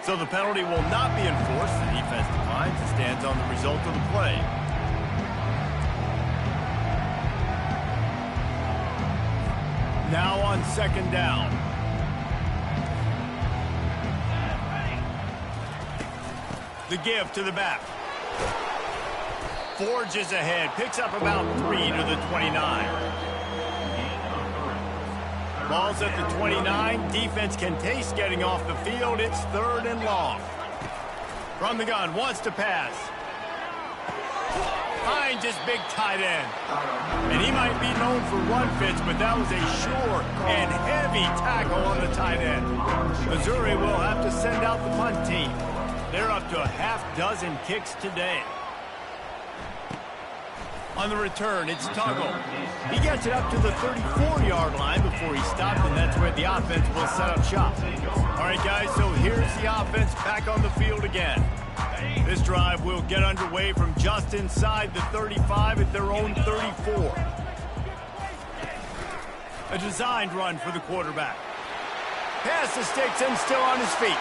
So the penalty will not be enforced. The defense declines and stands on the result of the play. Now on 2nd down. The give to the back. Forges ahead, picks up about 3 to the 29. Ball's at the 29. Defense can taste getting off the field. It's 3rd and long. From the gun, wants to pass. Finds his big tight end. And he might be known for run fits, but that was a sure and heavy tackle on the tight end. Missouri will have to send out the punt team. They're up to a half-dozen kicks today. On the return, it's Tuggle. He gets it up to the 34-yard line before he stopped, and that's where the offense will set up shop. All right, guys, so here's the offense back on the field again. This drive will get underway from just inside the 35 at their own 34. A designed run for the quarterback. Pass the sticks and still on his feet.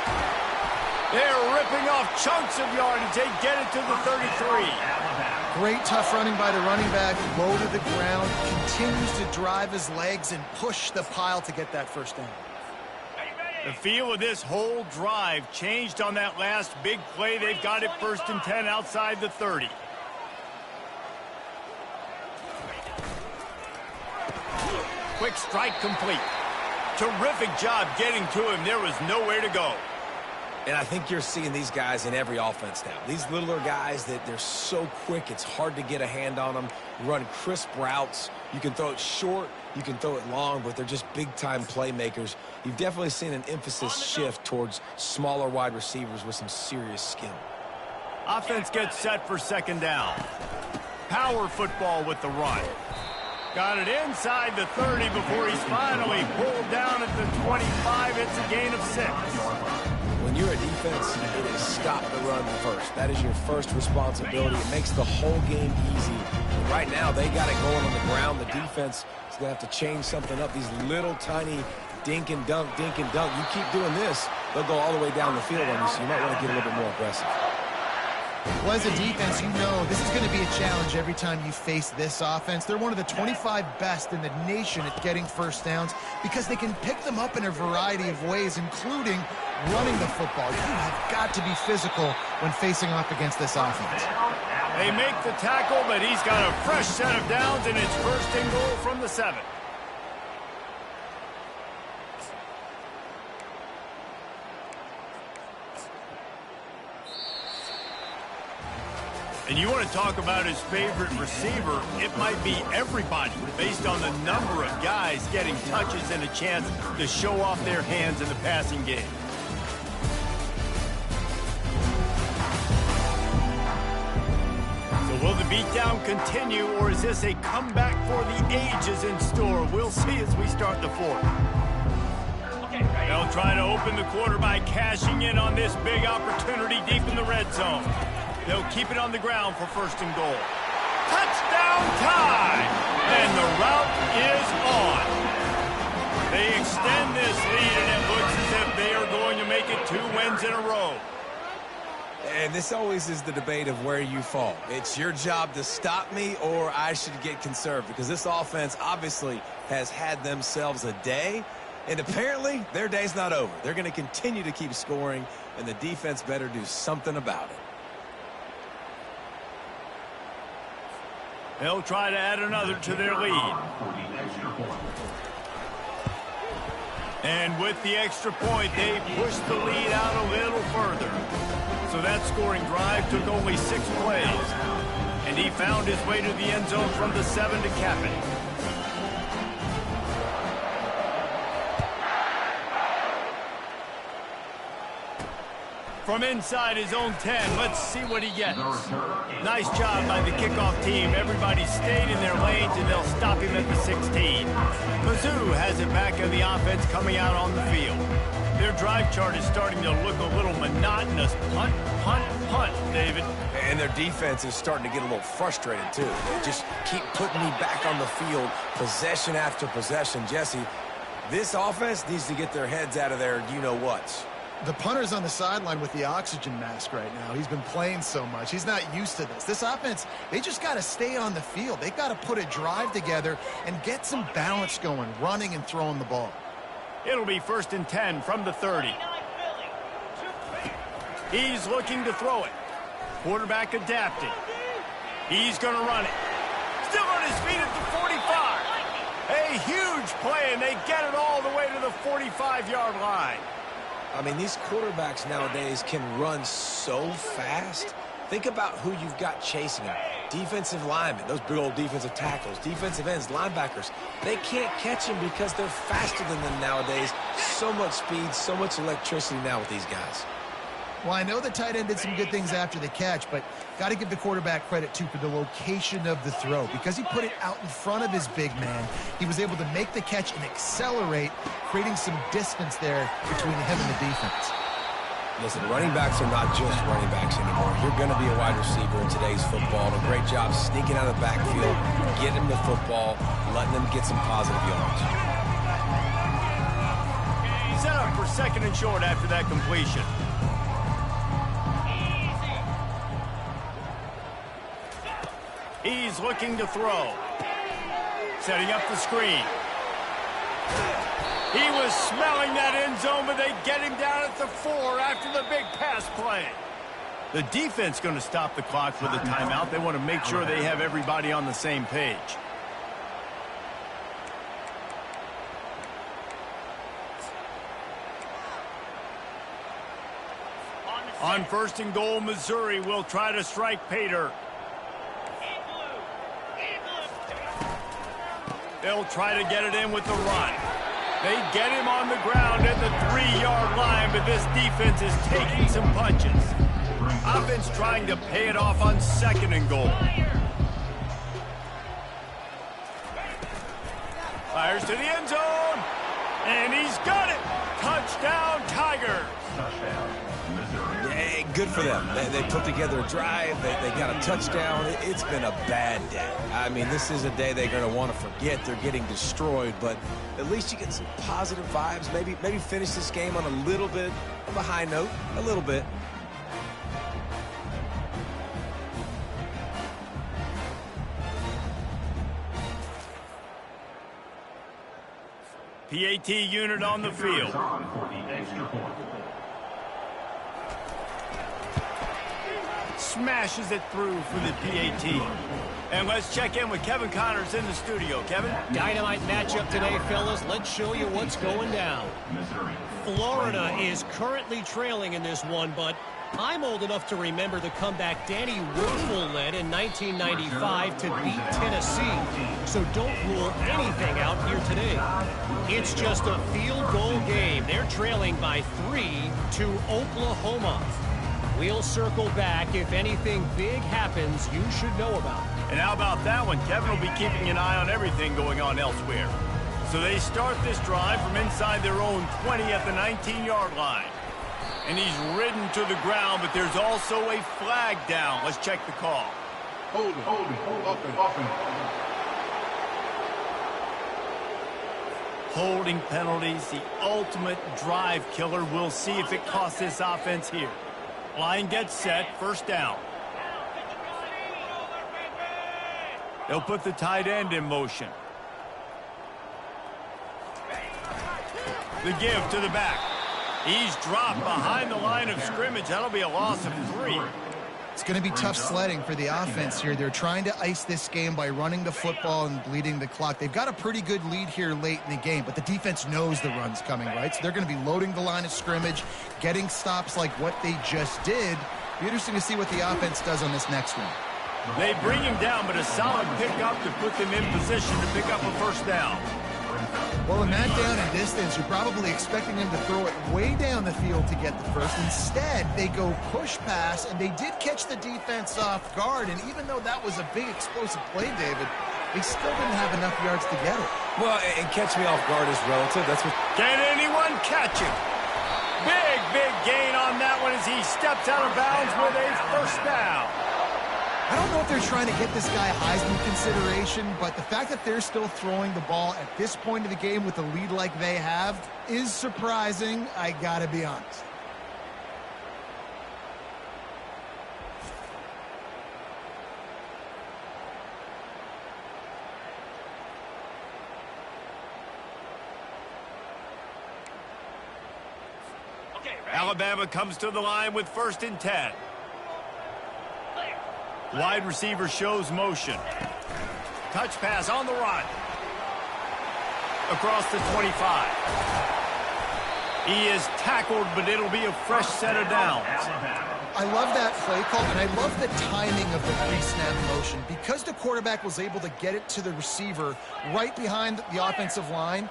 They're ripping off chunks of yardage. They get it to the 33. Great tough running by the running back, low to the ground, continues to drive his legs and push the pile to get that first down. The feel of this whole drive changed on that last big play. They've got it 1st and 10 outside the 30. Quick strike complete. Terrific job getting to him. There was nowhere to go. And I think you're seeing these guys in every offense now. These littler guys that they're so quick, it's hard to get a hand on them. Run crisp routes. You can throw it short, you can throw it long, but they're just big-time playmakers. You've definitely seen an emphasis shift towards smaller wide receivers with some serious skill. Offense gets set for 2nd down. Power football with the run. Got it inside the 30 before he's finally pulled down at the 25. It's a gain of 6. When you're a defense, it is stop the run first. That is your first responsibility. It makes the whole game easy. But right now, they got it going on the ground. The defense is going to have to change something up. These little tiny dink and dunk. You keep doing this, they'll go all the way down the field on you, so you might want to get a little bit more aggressive. Well, as a defense, you know this is going to be a challenge every time you face this offense. They're one of the 25 best in the nation at getting first downs because they can pick them up in a variety of ways, including running the football. You have got to be physical when facing off against this offense. They make the tackle, but he's got a fresh set of downs, and it's 1st and goal from the 7. And you want to talk about his favorite receiver, it might be everybody based on the number of guys getting touches and a chance to show off their hands in the passing game. So will the beatdown continue, or is this a comeback for the ages in store? We'll see as we start the fourth. They'll try to open the quarter by cashing in on this big opportunity deep in the red zone. They'll keep it on the ground for 1st and goal. Touchdown time! And the route is on. They extend this lead, and it looks as if they are going to make it 2 wins in a row. And this always is the debate of where you fall. It's your job to stop me, or I should get conserved, because this offense obviously has had themselves a day, and apparently their day's not over. They're going to continue to keep scoring, and the defense better do something about it. They'll try to add another to their lead. And with the extra point, they pushed the lead out a little further. So that scoring drive took only 6 plays. And he found his way to the end zone from the 7 to cap it. From inside his own 10, let's see what he gets. Nice job by the kickoff team. Everybody stayed in their lanes, and they'll stop him at the 16. Mizzou has it back in the offense coming out on the field. Their drive chart is starting to look a little monotonous. Punt, punt, punt, David. And their defense is starting to get a little frustrated, too. They just keep putting me back on the field, possession after possession. Jesse, this offense needs to get their heads out of their you-know-whats. The punter's on the sideline with the oxygen mask right now. He's been playing so much. He's not used to this. This offense, they just got to stay on the field. They've got to put a drive together and get some balance going, running and throwing the ball. It'll be 1st and 10 from the 30. He's looking to throw it. Quarterback adapting. He's going to run it. Still on his feet at the 45. A huge play, and they get it all the way to the 45-yard line. I mean, these quarterbacks nowadays can run so fast. Think about who you've got chasing them. Defensive linemen, those big old defensive tackles, defensive ends, linebackers. They can't catch them because they're faster than them nowadays. So much speed, so much electricity now with these guys. Well, I know the tight end did some good things after the catch, but got to give the quarterback credit, too, for the location of the throw. Because he put it out in front of his big man, he was able to make the catch and accelerate, creating some distance there between him and the defense. Listen, running backs are not just running backs anymore. You're going to be a wide receiver in today's football. And a great job sneaking out of the backfield, getting him the football, letting them get some positive yards. Set up for 2nd and short after that completion. He's looking to throw. Setting up the screen. He was smelling that end zone, but they get him down at the 4 after the big pass play. The defense going to stop the clock with a timeout. They want to make sure they have everybody on the same page. On 1st and goal, Missouri will try to strike Pater. They'll try to get it in with the run. They get him on the ground at the 3-yard line, but this defense is taking some punches. Offense trying to pay it off on 2nd and goal. Fires to the end zone, and he's got it. Touchdown, Tigers. Hey, good for them. They put together a drive. They got a touchdown. It's been a bad day. I mean, this is a day they're going to want to forget. They're getting destroyed, but at least you get some positive vibes. Maybe finish this game on a little bit of a high note, a little bit. PAT unit on the field. Smashes it through for the PAT. And let's check in with Kevin Connors in the studio. Kevin? Dynamite matchup today, fellas. Let's show you what's going down. Florida is currently trailing in this one, but I'm old enough to remember the comeback Danny Wuerffel led in 1995 to beat Tennessee. So don't rule anything out here today. It's just a field goal game. They're trailing by 3 to Oklahoma. We'll circle back. If anything big happens, you should know about it. And how about that one? Kevin will be keeping an eye on everything going on elsewhere. So they start this drive from inside their own 20 at the 19-yard line. And he's ridden to the ground, but there's also a flag down. Let's check the call. Holding, offense. Holding penalties, the ultimate drive killer. We'll see if it costs this offense here. Line gets set, first down. They'll put the tight end in motion. The give to the back. He's dropped behind the line of scrimmage. That'll be a loss of 3. It's going to be tough sledding for the offense here. They're trying to ice this game by running the football and bleeding the clock. They've got a pretty good lead here late in the game, but the defense knows the run's coming, right? So they're going to be loading the line of scrimmage, getting stops like what they just did. Be interesting to see what the offense does on this next one. They bring him down, but a solid pickup to put them in position to pick up a first down. Well, in that down and distance, you're probably expecting them to throw it way down the field to get the first. Instead, they go push pass, and they did catch the defense off guard. And even though that was a big explosive play, David, they still didn't have enough yards to get it. Well, and catch me off guard is relative. That's what. Can anyone catch him? Big gain on that one as he steps out of bounds with a first down. I don't know if they're trying to get this guy Heisman consideration, but the fact that they're still throwing the ball at this point of the game with a lead like they have is surprising, I gotta be honest. Alabama comes to the line with 1st and 10. Wide receiver shows motion. Touch pass on the run. Across the 25. He is tackled, but it'll be a fresh set of downs. I love that play call, and I love the timing of the pre-snap motion. Because the quarterback was able to get it to the receiver right behind the offensive line,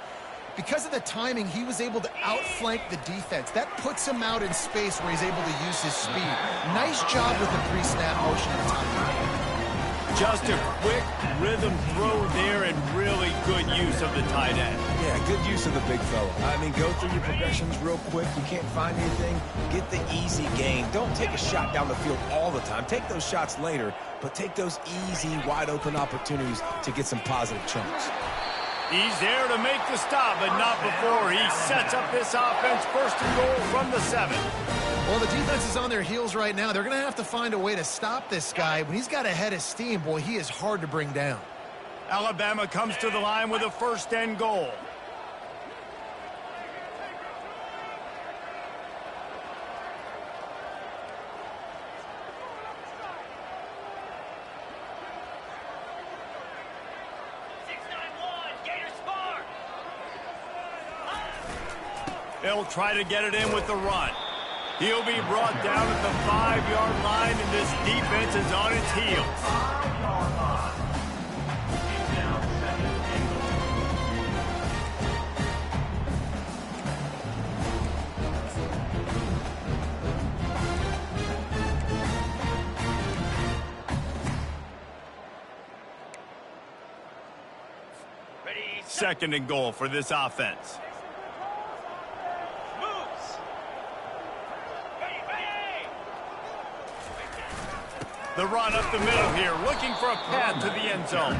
because of the timing, he was able to outflank the defense. That puts him out in space where he's able to use his speed. Nice job with the pre-snap motion and timing. Just a quick rhythm throw there and really good use of the tight end. Yeah, good use of the big fella. I mean, go through your progressions real quick. You can't find anything, get the easy gain. Don't take a shot down the field all the time. Take those shots later, but take those easy, wide-open opportunities to get some positive chunks. He's there to make the stop, but not before he sets up this offense 1st and goal from the 7. Well, the defense is on their heels right now. They're going to have to find a way to stop this guy. When he's got a head of steam, boy, he is hard to bring down. Alabama comes to the line with a 1st and goal. They'll try to get it in with the run. He'll be brought down at the 5-yard line, and this defense is on its heels. Second and goal for this offense. The run up the middle here, looking for a path to the end zone.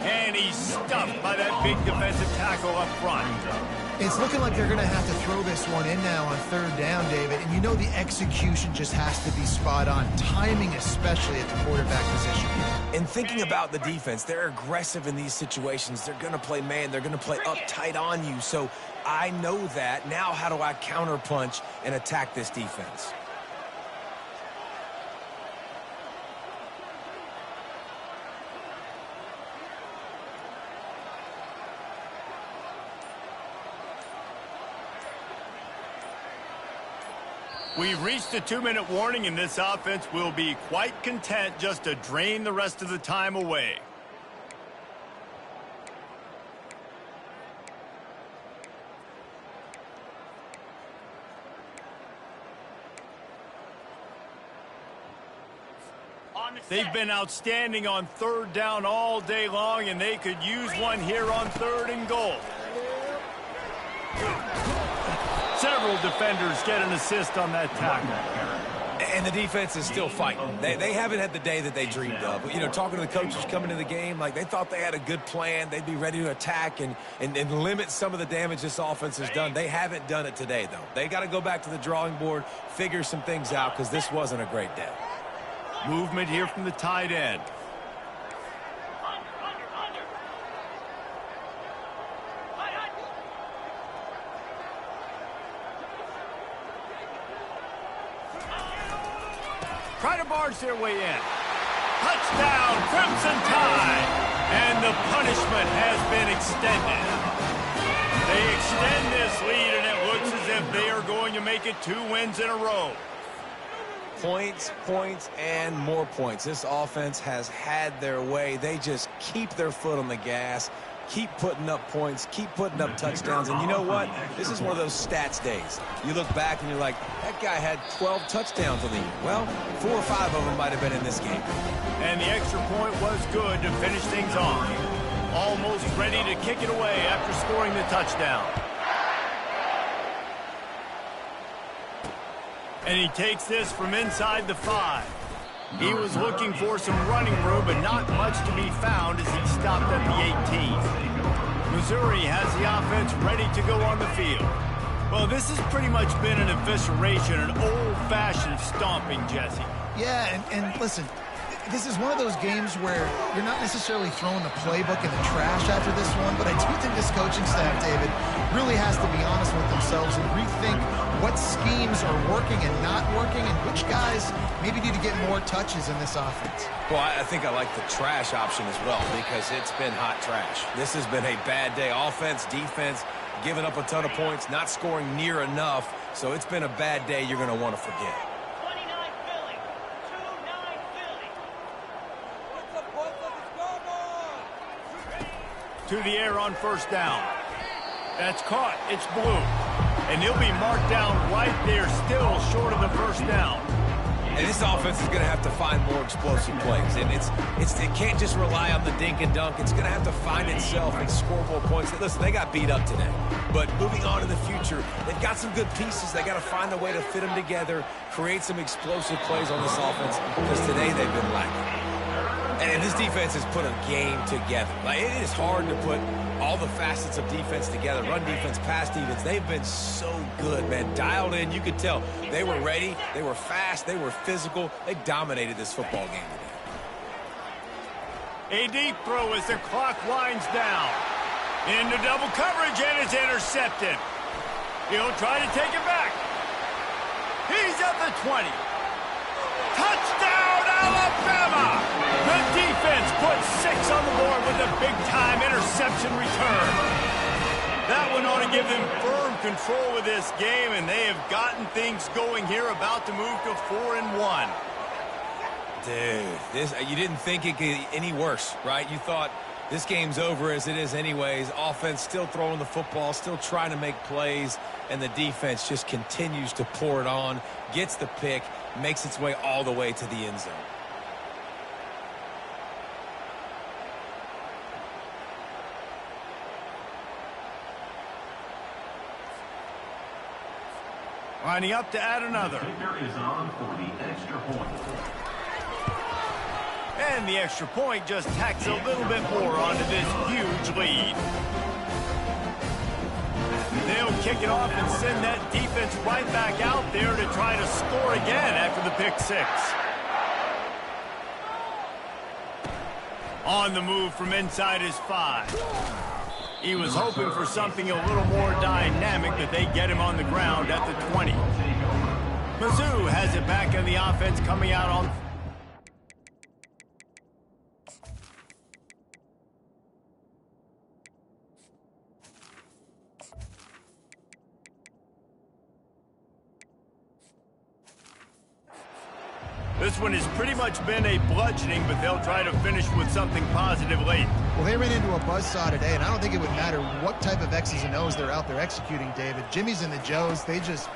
And he's stuffed by that big defensive tackle up front. It's looking like they're going to have to throw this one in now on 3rd down, David. And you know the execution just has to be spot on. Timing, especially at the quarterback position. And thinking about the defense, they're aggressive in these situations. They're going to play man. They're going to play up tight on you. So I know that. Now how do I counterpunch and attack this defense? We've reached the 2-minute warning, and this offense will be quite content just to drain the rest of the time away. They've been outstanding on third down all day long, and they could use one here on 3rd and goal. Several defenders get an assist on that tackle. And the defense is still fighting. They haven't had the day that they dreamed of. You know, talking to the coaches coming into the game, like they thought they had a good plan. They'd be ready to attack and limit some of the damage this offense has done. They haven't done it today, though. They got to go back to the drawing board, figure some things out, because this wasn't a great day. Movement here from the tight end. Try to barge their way in. Touchdown, Crimson Tide. And the punishment has been extended. They extend this lead, and it looks as if they are going to make it 2 wins in a row. Points, points, and more points. This offense has had their way. They just keep their foot on the gas, keep putting up points, keep putting up touchdowns. And you know what? This is one of those stats days. You look back and you're like, that guy had 12 touchdowns on the year. Well, 4 or 5 of them might have been in this game. And the extra point was good to finish things off. Almost ready to kick it away after scoring the touchdown. And he takes this from inside the 5. He was looking for some running room, but not much to be found as he stopped at the 18. Missouri has the offense ready to go on the field. Well, this has pretty much been an evisceration, an old-fashioned stomping, Jesse. Yeah, and listen, this is one of those games where you're not necessarily throwing the playbook in the trash after this one, but I do think this coaching staff, David, really has to be honest with themselves and rethink what schemes are working and not working and which guys maybe need to get more touches in this offense. Well, I think I like the trash option as well because it's been hot trash. This has been a bad day. Offense, defense, giving up a ton of points, not scoring near enough. So it's been a bad day you're going to want to forget. To the air on 1st down. That's caught. It's blue. And he'll be marked down right there, still short of the 1st down. And this offense is going to have to find more explosive plays. And it can't just rely on the dink and dunk. It's going to have to find itself and score more points. Listen, they got beat up today. But moving on to the future, they've got some good pieces. They got to find a way to fit them together, create some explosive plays on this offense, because today they've been lacking. And this defense has put a game together. Like, it is hard to put all the facets of defense together. Run defense, pass defense. They've been so good, man. Dialed in. You could tell they were ready. They were fast. They were physical. They dominated this football game today. A deep throw as the clock winds down. Into double coverage, and it's intercepted. He'll try to take it back. He's at the 20. Touchdown, Alabama! The defense puts 6 on the board with a big-time interception return. That one ought to give them firm control of this game, and they have gotten things going here, about to move to 4-1. Dude, you didn't think it could get any worse, right? You thought this game's over as it is anyways. Offense still throwing the football, still trying to make plays, and the defense just continues to pour it on, gets the pick, makes its way all the way to the end zone. Lining up to add another. Kicker is on for the extra point. And the extra point just tacks a little bit more onto this huge lead. They'll kick it off and send that defense right back out there to try to score again after the pick 6. On the move from inside his 5. He was hoping for something a little more dynamic, but they get him on the ground at the 20. Mizzou has it back in the offense coming out on... This one has pretty much been a bludgeoning, but they'll try to finish with something positive late. Well, they ran into a buzzsaw today, and I don't think it would matter what type of X's and O's they're out there executing, David. Jimmy's and the Joes, they're just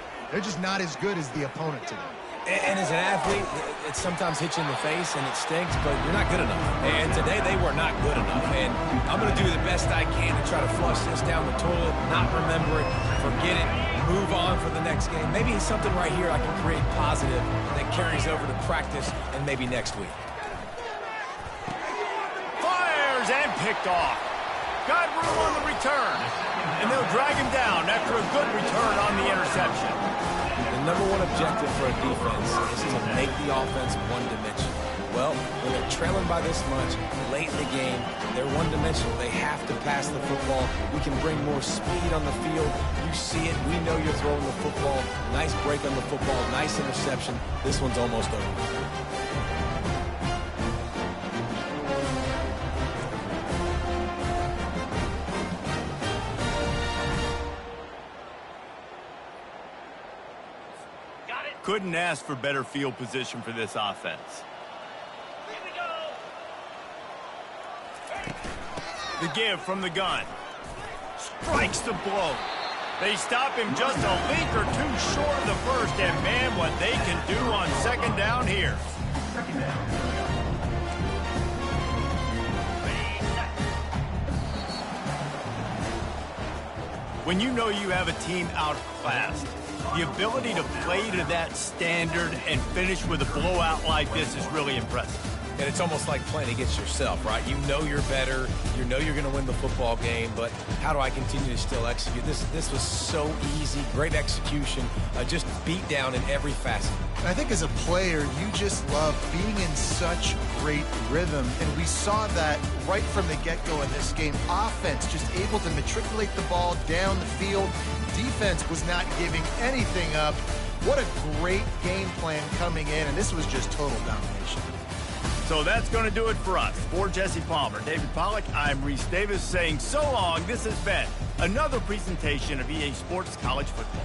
not as good as the opponent today. And as an athlete, it sometimes hits you in the face and it stinks, but you're not good enough. And today they were not good enough. And I'm going to do the best I can to try to flush this down the toilet, not remember it, forget it, move on for the next game. Maybe it's something right here I can create positive that carries over to practice and maybe next week. Fires and picked off. Got room on the return. And they'll drag him down after a good return on the interception. The number one objective for a defense is to make the offense one-dimensional. Well, when they're trailing by this much, late in the game, they're one-dimensional. They have to pass the football. We can bring more speed on the field. You see it. We know you're throwing the football. Nice break on the football. Nice interception. This one's almost over. Couldn't ask for better field position for this offense. Here we go. The give from the gun. Strikes the blow. They stop him just a leap or two short of the first, and man, what they can do on second down here. Second down. When you know you have a team outclassed, the ability to play to that standard and finish with a blowout like this is really impressive. And it's almost like playing against yourself, right? You know you're better. You know you're going to win the football game, but how do I continue to still execute? This was so easy. Great execution. Just beat down in every facet. And I think as a player, you just love being in such great rhythm. And we saw that right from the get-go in this game. Offense just able to matriculate the ball down the field. Defense was not giving anything up. What a great game plan coming in, and this was just total domination. So that's going to do it for us. For Jesse Palmer, David Pollack, I'm Reese Davis saying so long. This has been another presentation of EA Sports College Football.